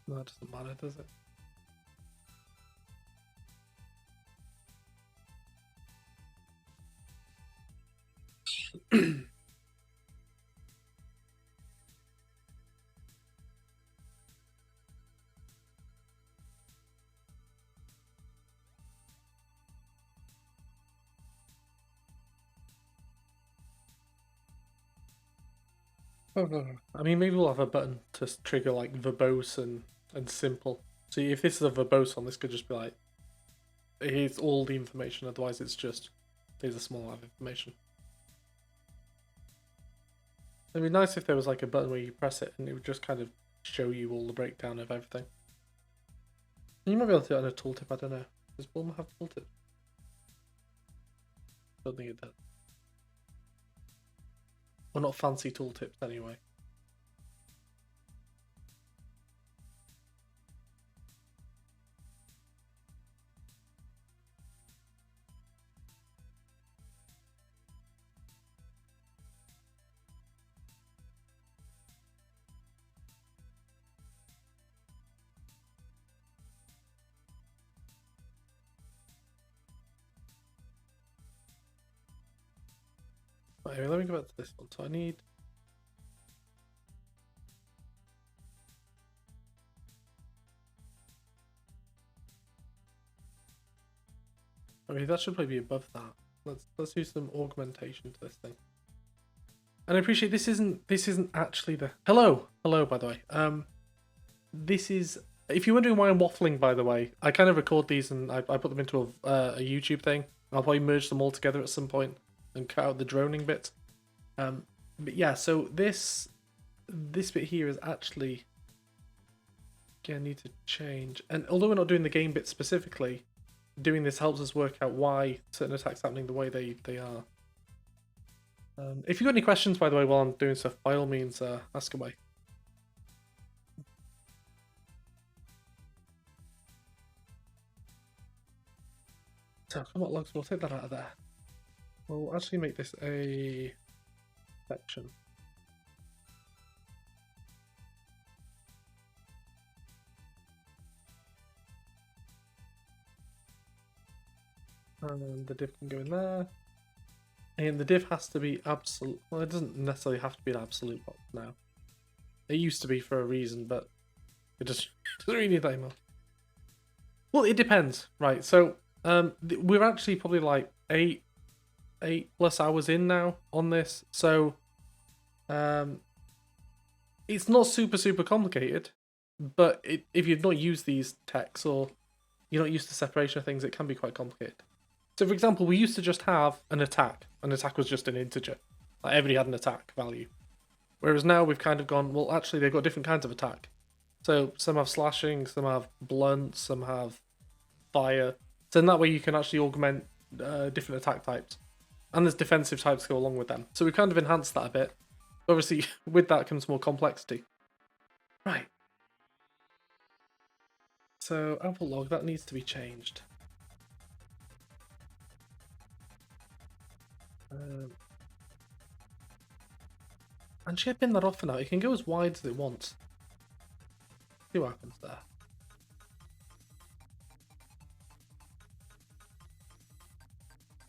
No, that doesn't matter, does it? Oh, no. I mean, maybe we'll have a button to trigger like verbose and simple. So if this is a verbose one, this could just be like, here's all the information. Otherwise, it's just here's a small amount of information. It'd be nice if there was like a button where you press it and it would just kind of show you all the breakdown of everything. You might be able to do it on a tooltip. I don't know. Does Bulma have tooltip? Don't think it does. Well, not fancy tooltips anyway. Anyway, let me go back to this one. So I need. I mean, that should probably be above that. Let's do some augmentation to this thing. And I appreciate this isn't actually the hello by the way. This is, if you're wondering why I'm waffling, by the way, I kind of record these and I put them into a YouTube thing. I'll probably merge them all together at some point and cut out the droning bit. But yeah, so this bit here is actually gonna need to change. And although we're not doing the game bit specifically, doing this helps us work out why certain attacks are happening the way they are. If you've got any questions, by the way, while I'm doing stuff, by all means, ask away. So, combat logs, we'll take that out of there. We'll actually make this a section. And the div can go in there. And the div has to be absolute. Well, it doesn't necessarily have to be an absolute box now. It used to be for a reason, but it just doesn't really need that anymore. Well, it depends, right? So, we're actually probably like 8+ hours in now on this, so it's not super complicated. But if you've not used these techs or you're not used to separation of things, it can be quite complicated. So, for example, we used to just have an attack. An attack was just an integer. Like, everybody had an attack value. Whereas now we've kind of gone, well, actually, they've got different kinds of attack. So, some have slashing, some have blunt, some have fire. So, in that way, you can actually augment different attack types. And there's defensive types go along with them. So, we kind of enhanced that a bit. Obviously, with that comes more complexity. Right. So, output log, that needs to be changed. And should I bin that off for now? It can go as wide as it wants. See what happens there.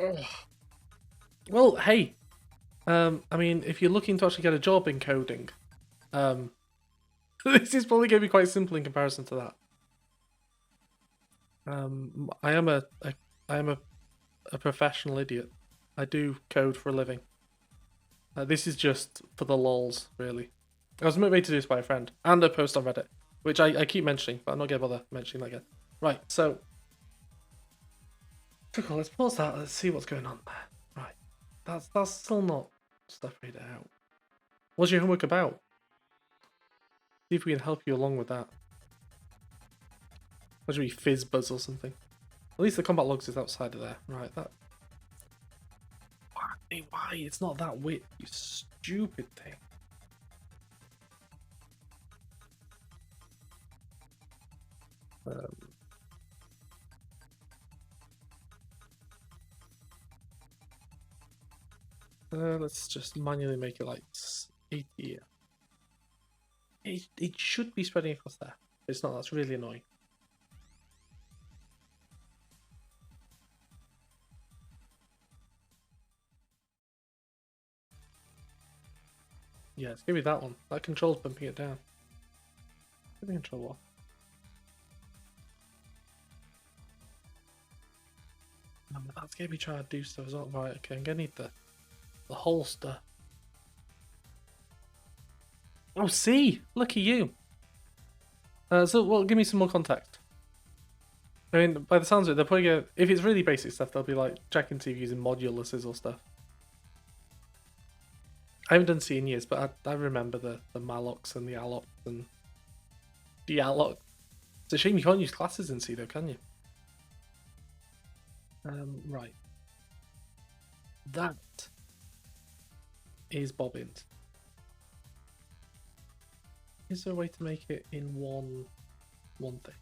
Ugh. Well, hey. I mean, if you're looking to actually get a job in coding, this is probably going to be quite simple in comparison to that. I am a professional idiot. I do code for a living. This is just for the lols, really. I was motivated to do this by a friend and a post on Reddit, which I keep mentioning, but I'm not going to bother mentioning that again. Right, so cool, let's pause that. Let's see what's going on there. Right, that's still not separated out. What's your homework about? See if we can help you along with that. What should be fizz buzz or something? At least the combat logs is outside of there. Right, that. Why? It's not that width, you stupid thing. Let's just manually make it like 80. It should be spreading across there. It's not. That's really annoying. Yeah, it's gonna be that one. That control's bumping it down. Get the control off. That's gonna be trying to do stuff as well. Right, okay, I'm gonna need the holster. Oh, see! Look at you! So, well, give me some more context. I mean, by the sounds of it, they'll probably go, if it's really basic stuff, they'll be like checking to see if using moduluses or stuff. I haven't done C in years, but I remember the mallocs and the allocs and the alloc. It's a shame you can't use classes in C though, can you? Right. That is bobbins. Is there a way to make it in one thing?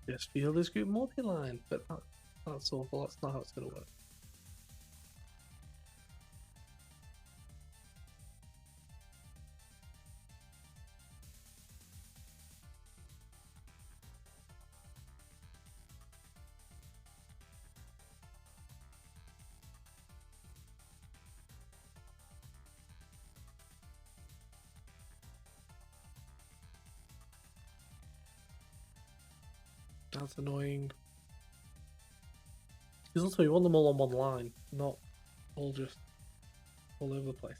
Yes, field is group multi-line, but that's awful. That's not how it's going to work. That's annoying. Because also we want them all on one line, not all just all over the place.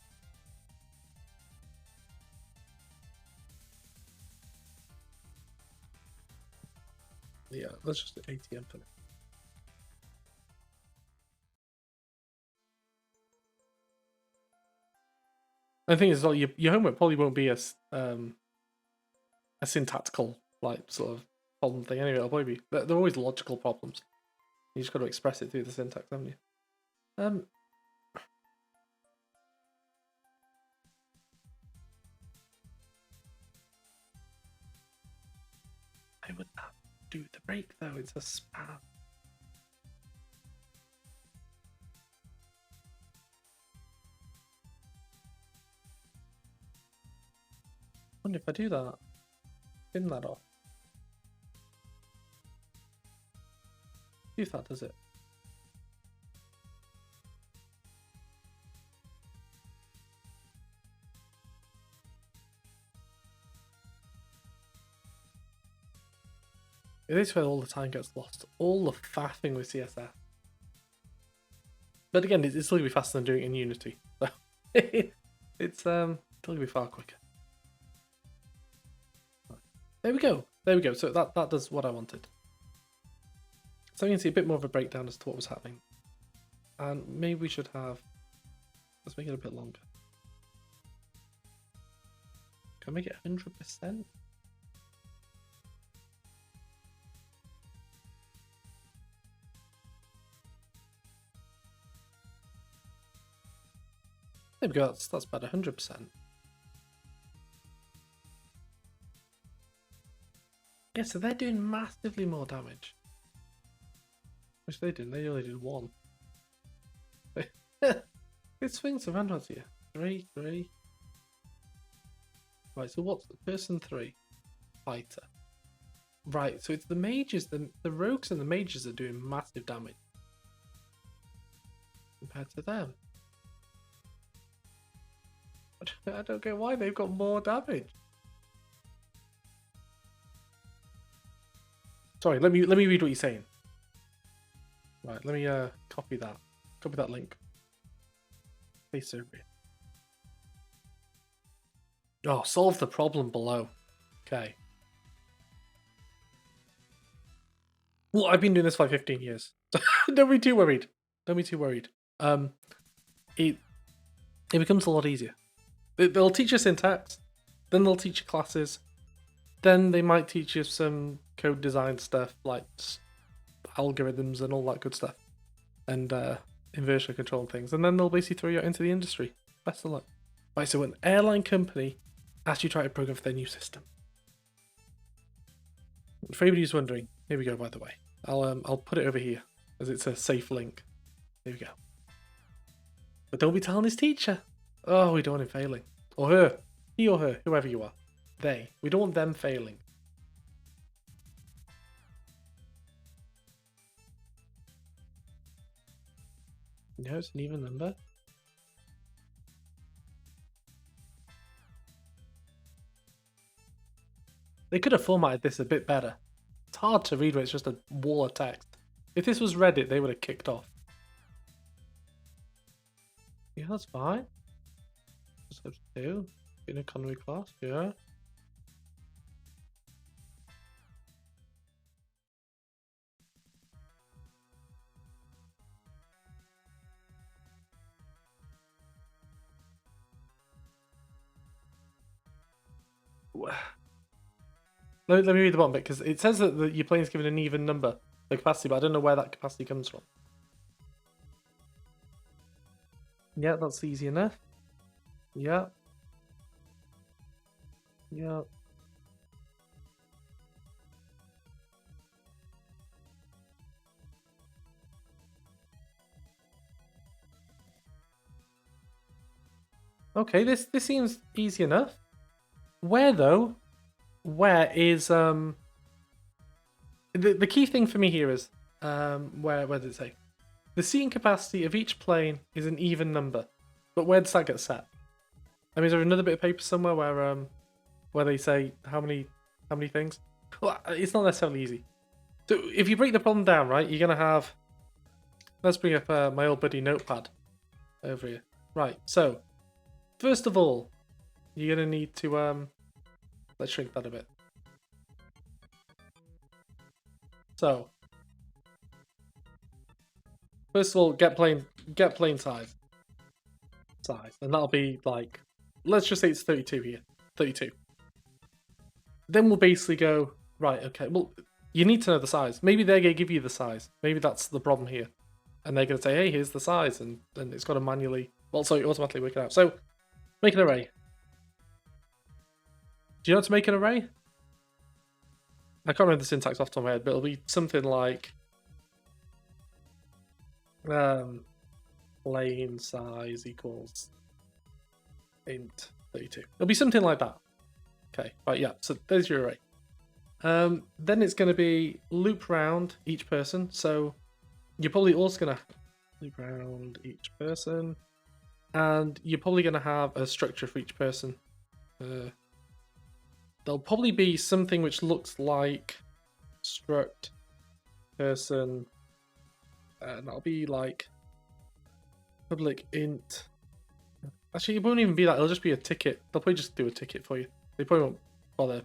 Yeah, let's just do ATM for now. The thing is, your homework probably won't be a syntactical, like, sort of problem thing anyway. It'll probably be, they're always logical problems. You just got to express it through the syntax, haven't you? I would not do the break though, it's a spam. I wonder if I do that. Spin that off. See if that does it. It is where all the time gets lost. All the faffing with CSS. But again, it's still gonna be faster than doing it in Unity. So it's still gonna be far quicker. There we go. There we go. So that does what I wanted. So you can see a bit more of a breakdown as to what was happening. And maybe we should have, let's make it a bit longer. Can I make it 100%? There we go, that's about 100%. Yeah, so they're doing massively more damage. Which they didn't, they only did 1. It swings around on here. 3, 3. Right, so what's the person 3? Fighter. Right, so it's the mages, the rogues and the mages are doing massive damage. Compared to them. I don't get why they've got more damage. Sorry, let me read what you're saying. Right, let me copy that link. Paste it over here. Oh, solve the problem below. Okay. Well, I've been doing this for like 15 years. Don't be too worried. Don't be too worried. It becomes a lot easier. They'll teach you syntax, then they'll teach you classes, then they might teach you some code design stuff like algorithms and all that good stuff, and inversion control and things, and then they'll basically throw you out into the industry. Best of luck. Right, so an airline company actually try to program for their new system. For anybody who's wondering, here we go. By the way, I'll put it over here as it's a safe link. Here we go. But don't be telling his teacher. Oh, we don't want him failing. Or her. He or her, whoever you are. They. We don't want them failing. No, it's an even number. They could have formatted this a bit better. It's hard to read when it's just a wall of text. If this was Reddit, they would have kicked off. Yeah, that's fine. Just have to do in economy class, yeah. Let me read the bottom bit, because it says that your plane's given an even number, the capacity, but I don't know where that capacity comes from. Yeah, that's easy enough. Yeah. Yeah. Okay, this seems easy enough. Where though? Where is the key thing for me here is where does it say? The seating capacity of each plane is an even number. But where does that get set? I mean, is there another bit of paper somewhere where they say how many things? Well, it's not necessarily easy. So if you break the problem down, right, you're gonna have. Let's bring up my old buddy Notepad over here. Right. So first of all, you're gonna need to let's shrink that a bit. So first of all, get plain size, and that'll be like, let's just say it's 32 here, 32. Then we'll basically go right. Okay, well, you need to know the size. Maybe they're gonna give you the size. Maybe that's the problem here, and they're gonna say, hey, here's the size, and then it's got to manually, well, sorry, automatically work it out. So make an array. Do you know how to make an array? I can't remember the syntax off the top of my head, but it'll be something like plain size equals int 32. It'll be something like that. Okay, right, yeah. So there's your array. Then it's going to be loop round each person. So you're probably also going to loop round each person, and you're probably going to have a structure for each person. There'll probably be something which looks like struct person, and that'll be like public int. Actually, it won't even be that. It'll just be a ticket. They'll probably just do a ticket for you. They probably won't bother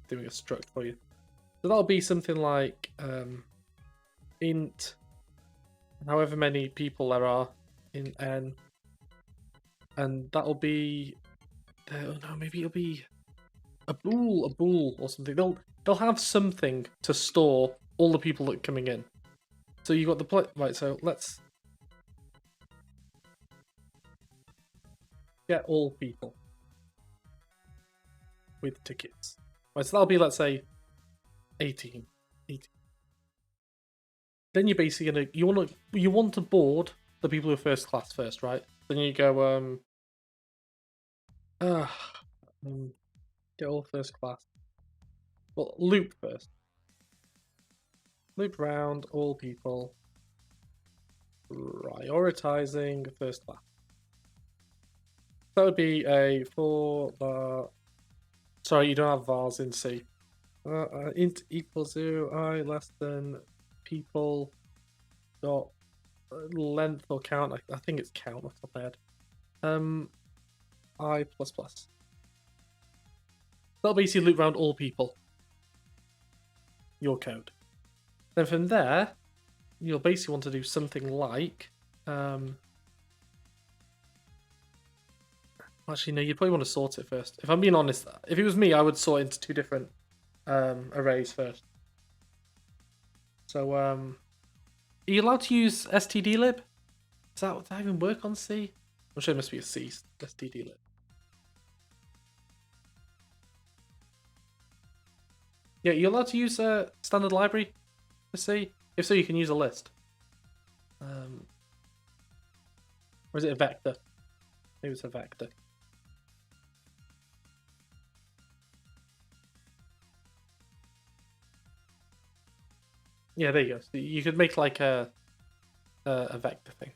doing a struct for you. So that'll be something like int, however many people there are in n, and that'll be, oh no, maybe it'll be a bool or something. They'll have something to store all the people that are coming in. So you got the right. So let's get all people with tickets. Right, so that'll be, let's say, 18. Then you're basically gonna you want to board the people who are first class first, right? Then you go get all first class. Well, loop first. Loop round all people, prioritizing first class. That would be a for the. Sorry, you don't have vars in C. Int equals 0, I less than people dot length or count. I think it's count off the top of my head. I plus plus. That'll basically loop around all people. Your code. Then from there, you'll basically want to do something like. Actually, no, you'd probably want to sort it first. If I'm being honest, if it was me, I would sort into two different arrays first. So, are you allowed to use stdlib? Does that even work on C? I'm sure it must be a C stdlib. Yeah, you're allowed to use a standard library for C. If so, you can use a list. Or is it a vector? Maybe it's a vector. Yeah, there you go. So you could make like a vector thing.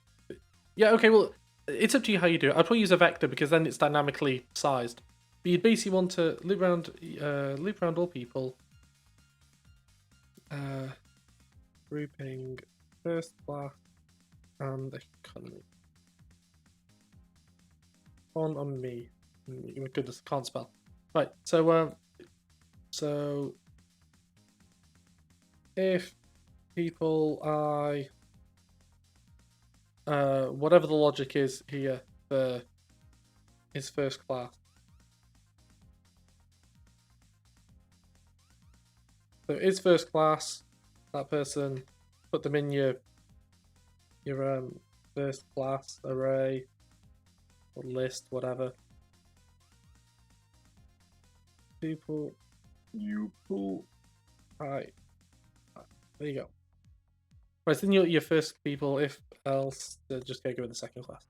Yeah, okay, well, it's up to you how you do it. I'd probably use a vector because then it's dynamically sized. But you'd basically want to loop around all people. Grouping first class and economy. On me. My goodness, can't spell. Right, so if people whatever the logic is here is first class. So is first class, that person, put them in your first class array or list, whatever. People, hi. There you go. Right, so then your first people, if else, just go with the second class.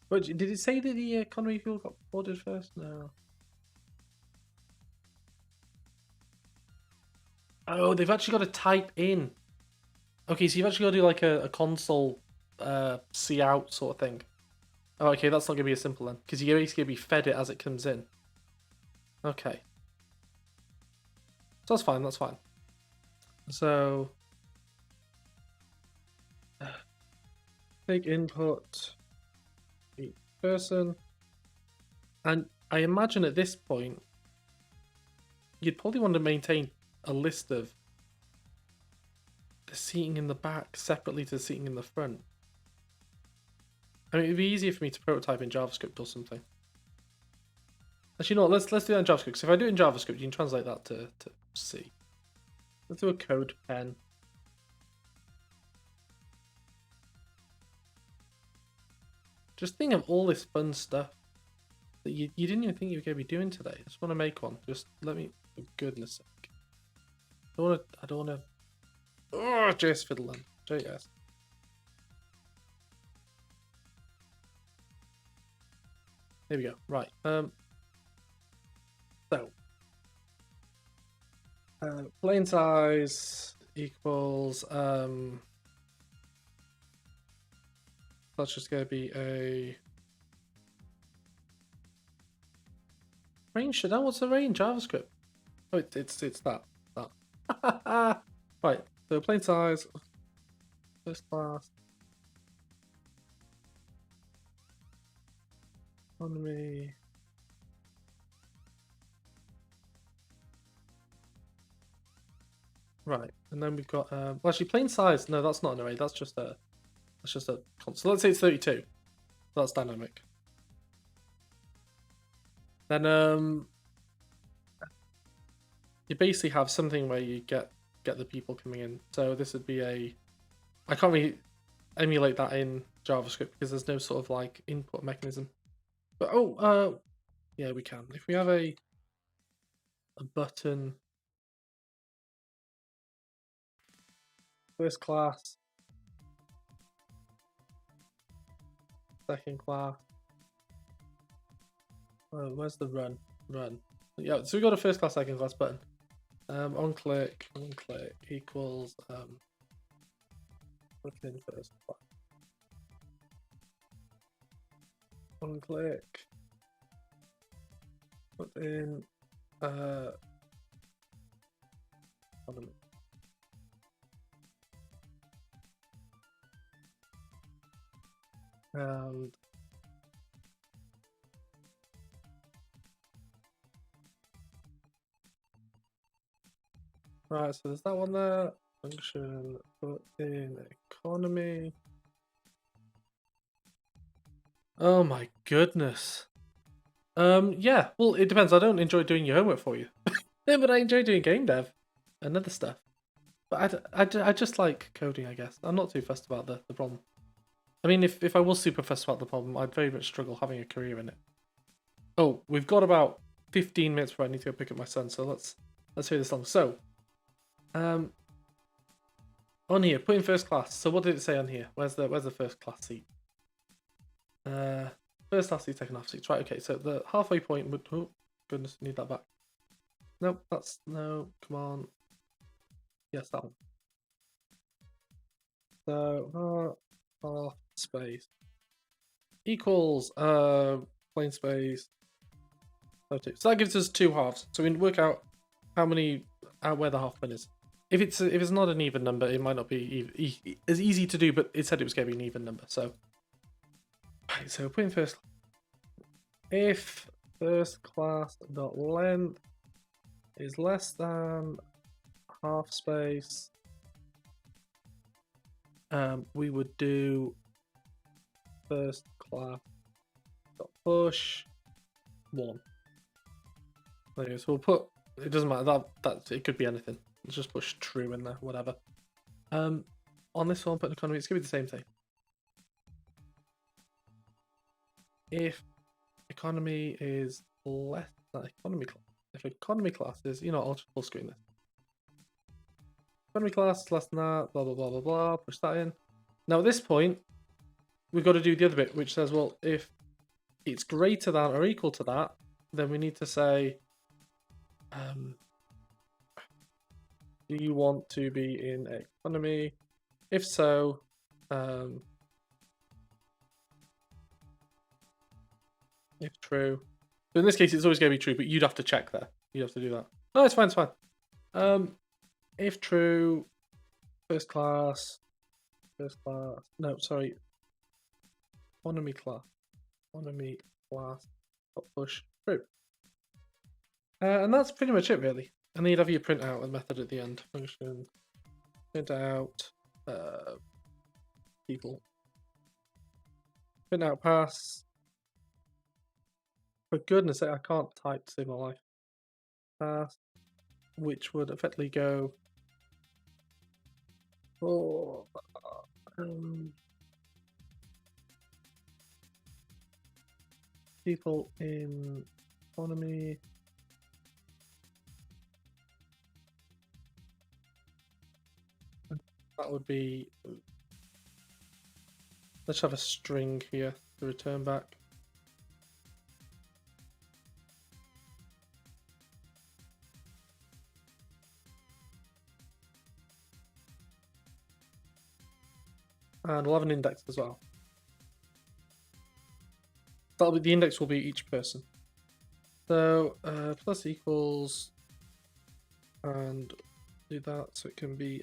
But did it say that the economy people got ordered first? No. Oh, they've actually got to type in. Okay, so you've actually got to do like a console see out sort of thing. Oh, okay, that's not going to be as simple then, because you're basically going to be fed it as it comes in. Okay. So that's fine, that's fine. So take input each person. And I imagine at this point, you'd probably want to maintain a list of the seating in the back separately to the seating in the front. I mean, it'd be easier for me to prototype in JavaScript or something. Actually, you know what? Let's do that in JavaScript. Because if I do it in JavaScript, you can translate that to C. Let's do a code pen. Just think of all this fun stuff that you didn't even think you were going to be doing today. I just want to make one. Just let me, for goodness sake. I don't want to. Oh, JS Fiddleland. JS. There we go. Right. So plain size equals that's just going to be a range. Should know what's the range? JavaScript. Oh, it's that. Right. So plain size first class economy. Right, and then we've got well, actually plain size. No, that's not an array. That's just a constant. So let's say it's 32. That's dynamic. Then you basically have something where you get the people coming in. So this would be a. I can't really emulate that in JavaScript because there's no sort of like input mechanism. But yeah, we can. If we have a button. First class, second class. Oh, where's the run? Run. Yeah, so we got a first class, second class button. On click equals put in first class. On click. Put in economy. And right, so there's that one there. Function put in economy. Oh my goodness. Yeah, well, it depends. I don't enjoy doing your homework for you. Yeah, but I enjoy doing game dev and other stuff. But I just like coding, I guess. I'm not too fussed about the problem. I mean, if I was super fussed about the problem, I'd very much struggle having a career in it. Oh, we've got about 15 minutes before I need to go pick up my son, so let's hear this long. So, on here, put in first class. So what did it say on here? Where's the first class seat? First class seat, second half seats. Right, okay, so the halfway point would... Oh, goodness, need that back. Nope, that's... No, come on. Yes, that one. So, half space equals plain space 32. So that gives us 2 halves. So we can work out how many where the half point is. If it's not an even number, it might not be as easy to do, but it said it was going to be an even number. So right, so put in first. If first class dot length is less than half space, we would do first class dot push 1. There you go. So we'll put, it doesn't matter, that it could be anything. Let's just push true in there, whatever. On this one, put economy, it's gonna be the same thing. If economy is less than economy class, if economy class is, you know, I'll just full screen this. Economy class is less than that, blah blah blah blah blah, push that in. Now at this point, we've got to do the other bit, which says, well, if it's greater than or equal to that, then we need to say, do you want to be in economy? If so, if true. So in this case, it's always going to be true, but you'd have to check there. You'd have to do that. No, it's fine, it's fine. If true, first class, no, sorry, economy class, push true. And that's pretty much it, really. And then you'd have your print out and method at the end. Function, print out, people. Print out pass. For goodness sake, I can't type to save my life. Pass, which would effectively go for people in economy. That would be. Let's have a string here to return back. And we'll have an index as well. That'll be, the index will be each person. So plus equals, and do that so it can be.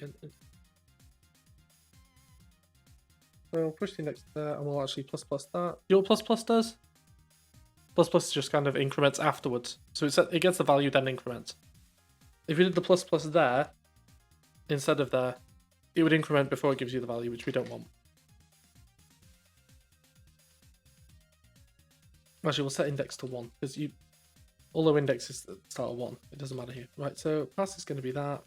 So we'll push the index there, and we'll actually plus that. Do you know what plus plus does? Plus plus just kind of increments afterwards. So it gets the value, then increments. If you did the plus plus there, instead of there, it would increment before it gives you the value, which we don't want. Actually, we'll set index to 1, because although index is the start of 1, it doesn't matter here. Right, so pass is going to be that.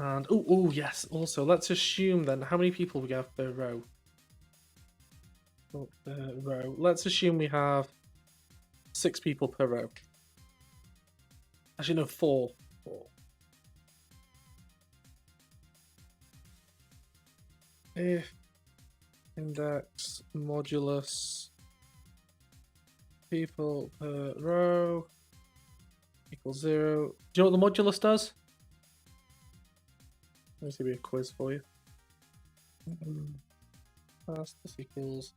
And, oh yes, also, let's assume then, how many people we have per row? Let's assume we have 6 people per row. Actually, no, 4. If index modulus people per row equals 0. Do you know what the modulus does? Let me see, be a quiz for you. Pass this equals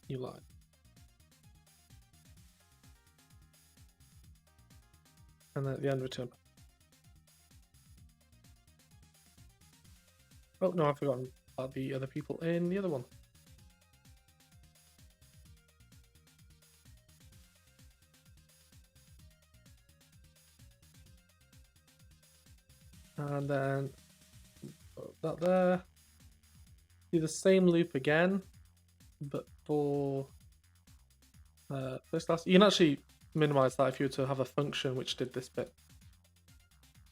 new line. And then at the end return. Oh no, I've forgotten about the other people in the other one. And then put that there. Do the same loop again, but for first class. You can actually minimize that if you were to have a function which did this bit.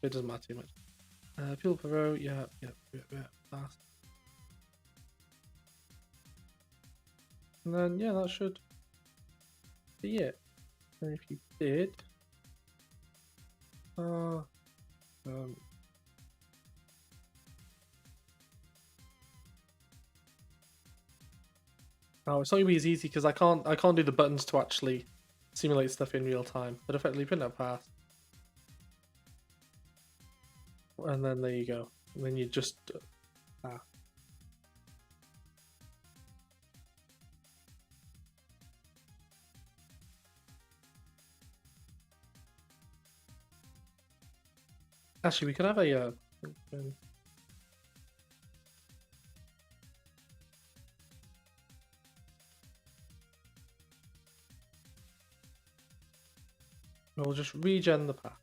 It doesn't matter too much. People per row, yeah, fast. And then yeah, that should be it. And if you did, oh, it's not gonna be as easy because I can't do the buttons to actually simulate stuff in real time. But effectively print out path. And then there you go. And then you just Actually, we could have a we'll just regen the path.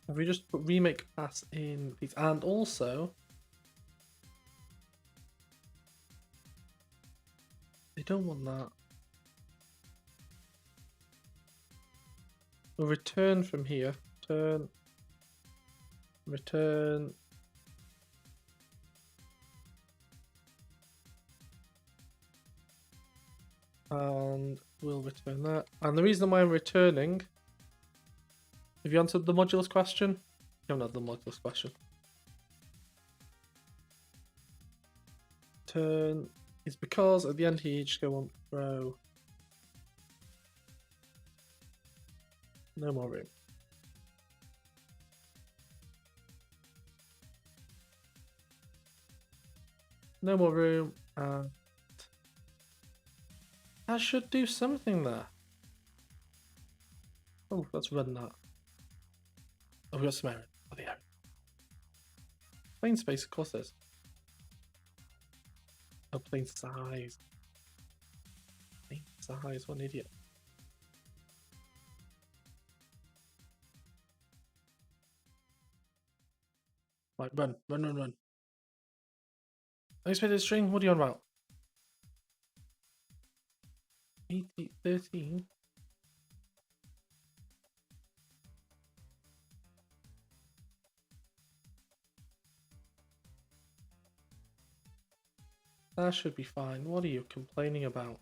If we just put remake paths in these, and also they don't want that. We'll return from here. Return. And we'll return that. And the reason why I'm returning, have you answered the modulus question? You haven't had the modulus question. Turn is because at the end here you just go on row. No more room. No more room. And that should do something there. Oh, let's run that. Oh, we got some area. Oh, the area. Plain space, of course, is. Oh, plain size. Plain size. What an idiot. Right, run. Unexpected string. What are you on about? 80, 13. That should be fine. What are you complaining about?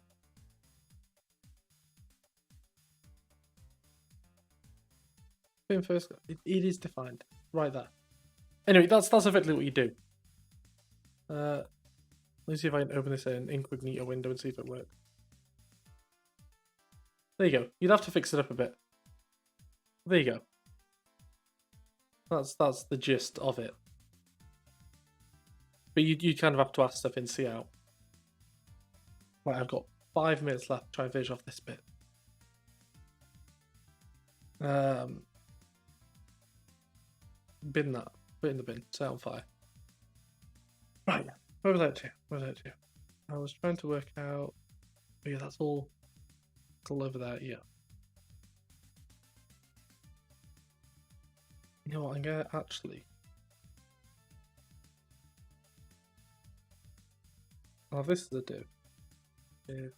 Put in first. It is defined. Right there. Anyway, that's effectively what you do. Let's see if I can open this in incognito window and see if it works. There you go. You'd have to fix it up a bit. There you go. That's the gist of it. But you kind of have to ask stuff in see out. Right, I've got 5 minutes left to try and finish off this bit. Bin that. Put it in the bin. Set it on fire. Right, where was I to? I was trying to work out. Oh, yeah, that's all. It's all over there. Yeah. You know what? I'm gonna actually. Oh, this is the div. Div.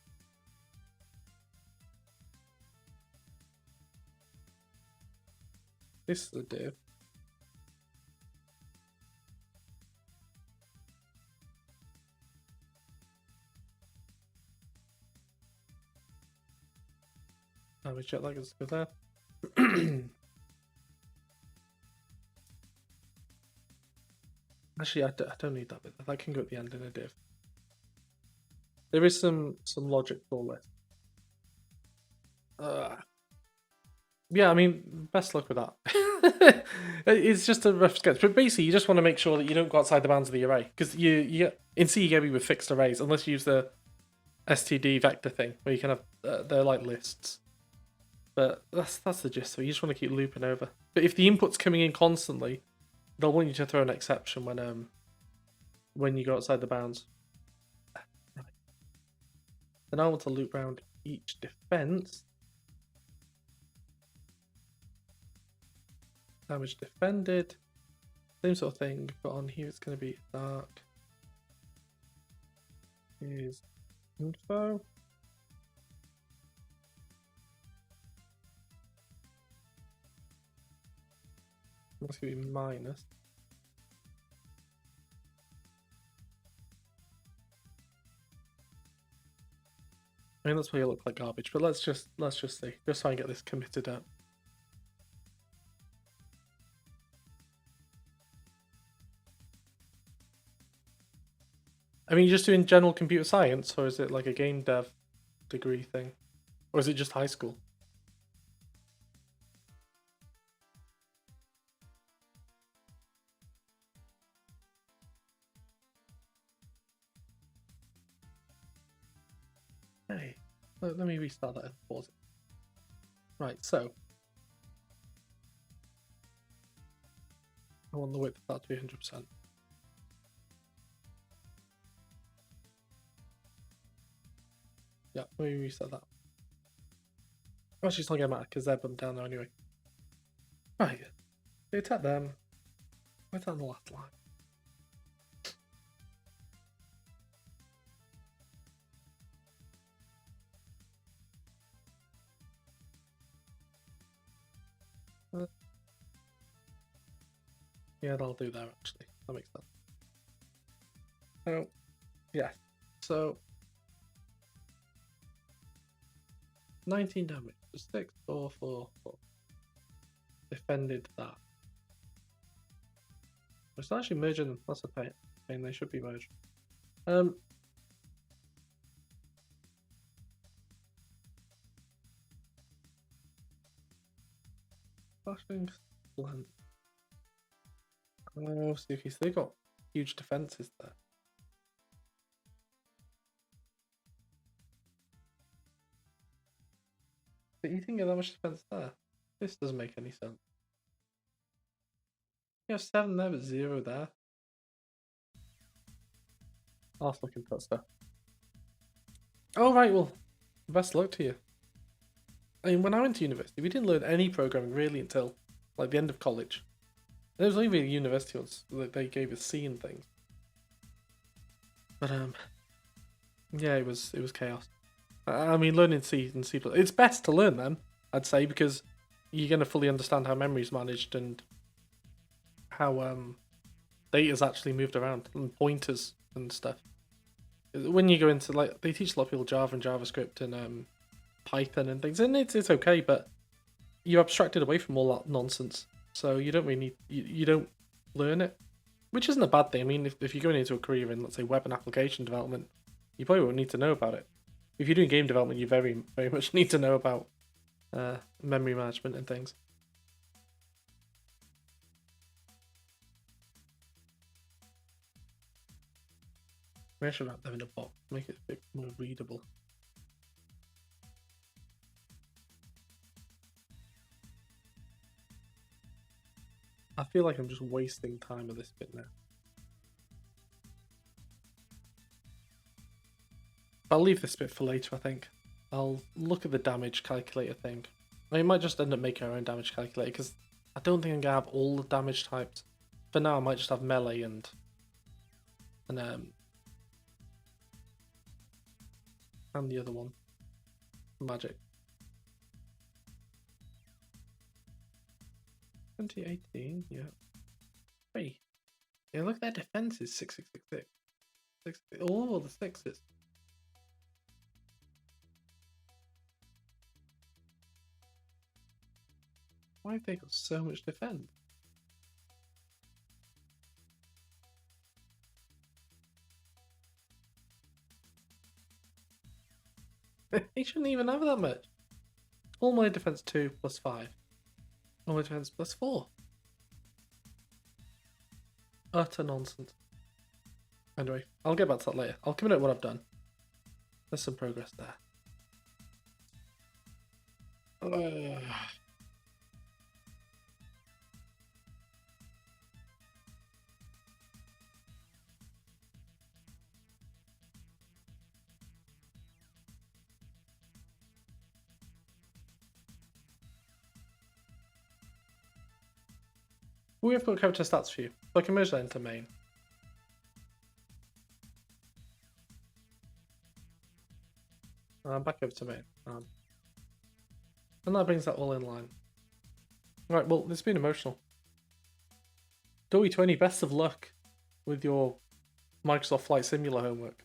This is the div. We check that is good there. Actually, I don't need that bit. That can go at the end in a div. There is some logic for this. Yeah, I mean, best luck with that. It's just a rough sketch, but basically, you just want to make sure that you don't go outside the bounds of the array, because you in C you get with fixed arrays unless you use the std vector thing where you can have they're like lists. But that's the gist. So you just want to keep looping over. But if the input's coming in constantly, they'll want you to throw an exception when you go outside the bounds. Right. Then I want to loop around each defense. Damage defended. Same sort of thing, but on here it's going to be dark. Here's info. That's going to be minus. I mean, that's why you look like garbage, but let's just see. Just so I can get this committed up. I mean, you're just doing general computer science, or is it like a game dev degree thing? Or is it just high school? Hey, let me restart that and pause it. Right, so I want the width of that to be 100%. Yeah, let me reset that. Actually, it's not going to matter because they're bumped down there anyway. Right, they attack them. Where's that on the last line? Yeah, that'll do there actually. That makes sense. So, yeah. So 19 damage. 6, 4, 4, 4. Defended that. It's not actually merging them. That's a pain. They should be merged. Flashing slant. Oh, see, okay, so they got huge defenses there. But you didn't get that much defense there. This doesn't make any sense. You have 7 there, but 0 there. I'll look into that stuff. Oh, right, well, best luck to you. I mean, when I went to university, we didn't learn any programming really until, like, the end of college. There was only really university ones that they gave us C and things. But, yeah, it was chaos. I mean, learning C and C++, it's best to learn them, I'd say, because you're going to fully understand how memory is managed and how data's actually moved around, and pointers and stuff. When you go into, like, they teach a lot of people Java and JavaScript and Python and things, and it's okay, but you're abstracted away from all that nonsense, so you don't really need, you don't learn it, which isn't a bad thing. I mean, if you're going into a career in, let's say, web and application development, you probably won't need to know about it. If you're doing game development, you very, very much need to know about memory management and things. Maybe I should wrap them in a box, make it a bit more readable. I feel like I'm just wasting time with this bit now. I'll leave this bit for later, I think. I'll look at the damage calculator thing. I might just end up making our own damage calculator, because I don't think I'm going to have all the damage types. For now, I might just have melee and the other one. Magic. 2018, yeah. Hey. Yeah, look at their defenses, 6666. Oh, the sixes. Why have they got so much defense? They shouldn't even have that much. All my defense 2 plus 5. All my defense plus 4. Utter nonsense. Anyway, I'll get back to that later. I'll come in at what I've done. There's some progress there. We have got character stats for you, so I can merge that into main. Back over to main. And that brings that all in line. Right, well, it's been emotional. Dory20, best of luck with your Microsoft Flight Simulator homework.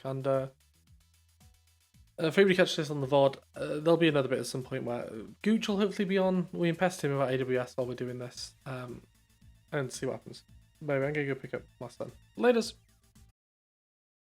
And if anybody catches this on the VOD, there'll be another bit at some point where Gooch will hopefully be on. We can pest him about AWS while we're doing this, and see what happens. Maybe I'm going to go pick up my son. Laters!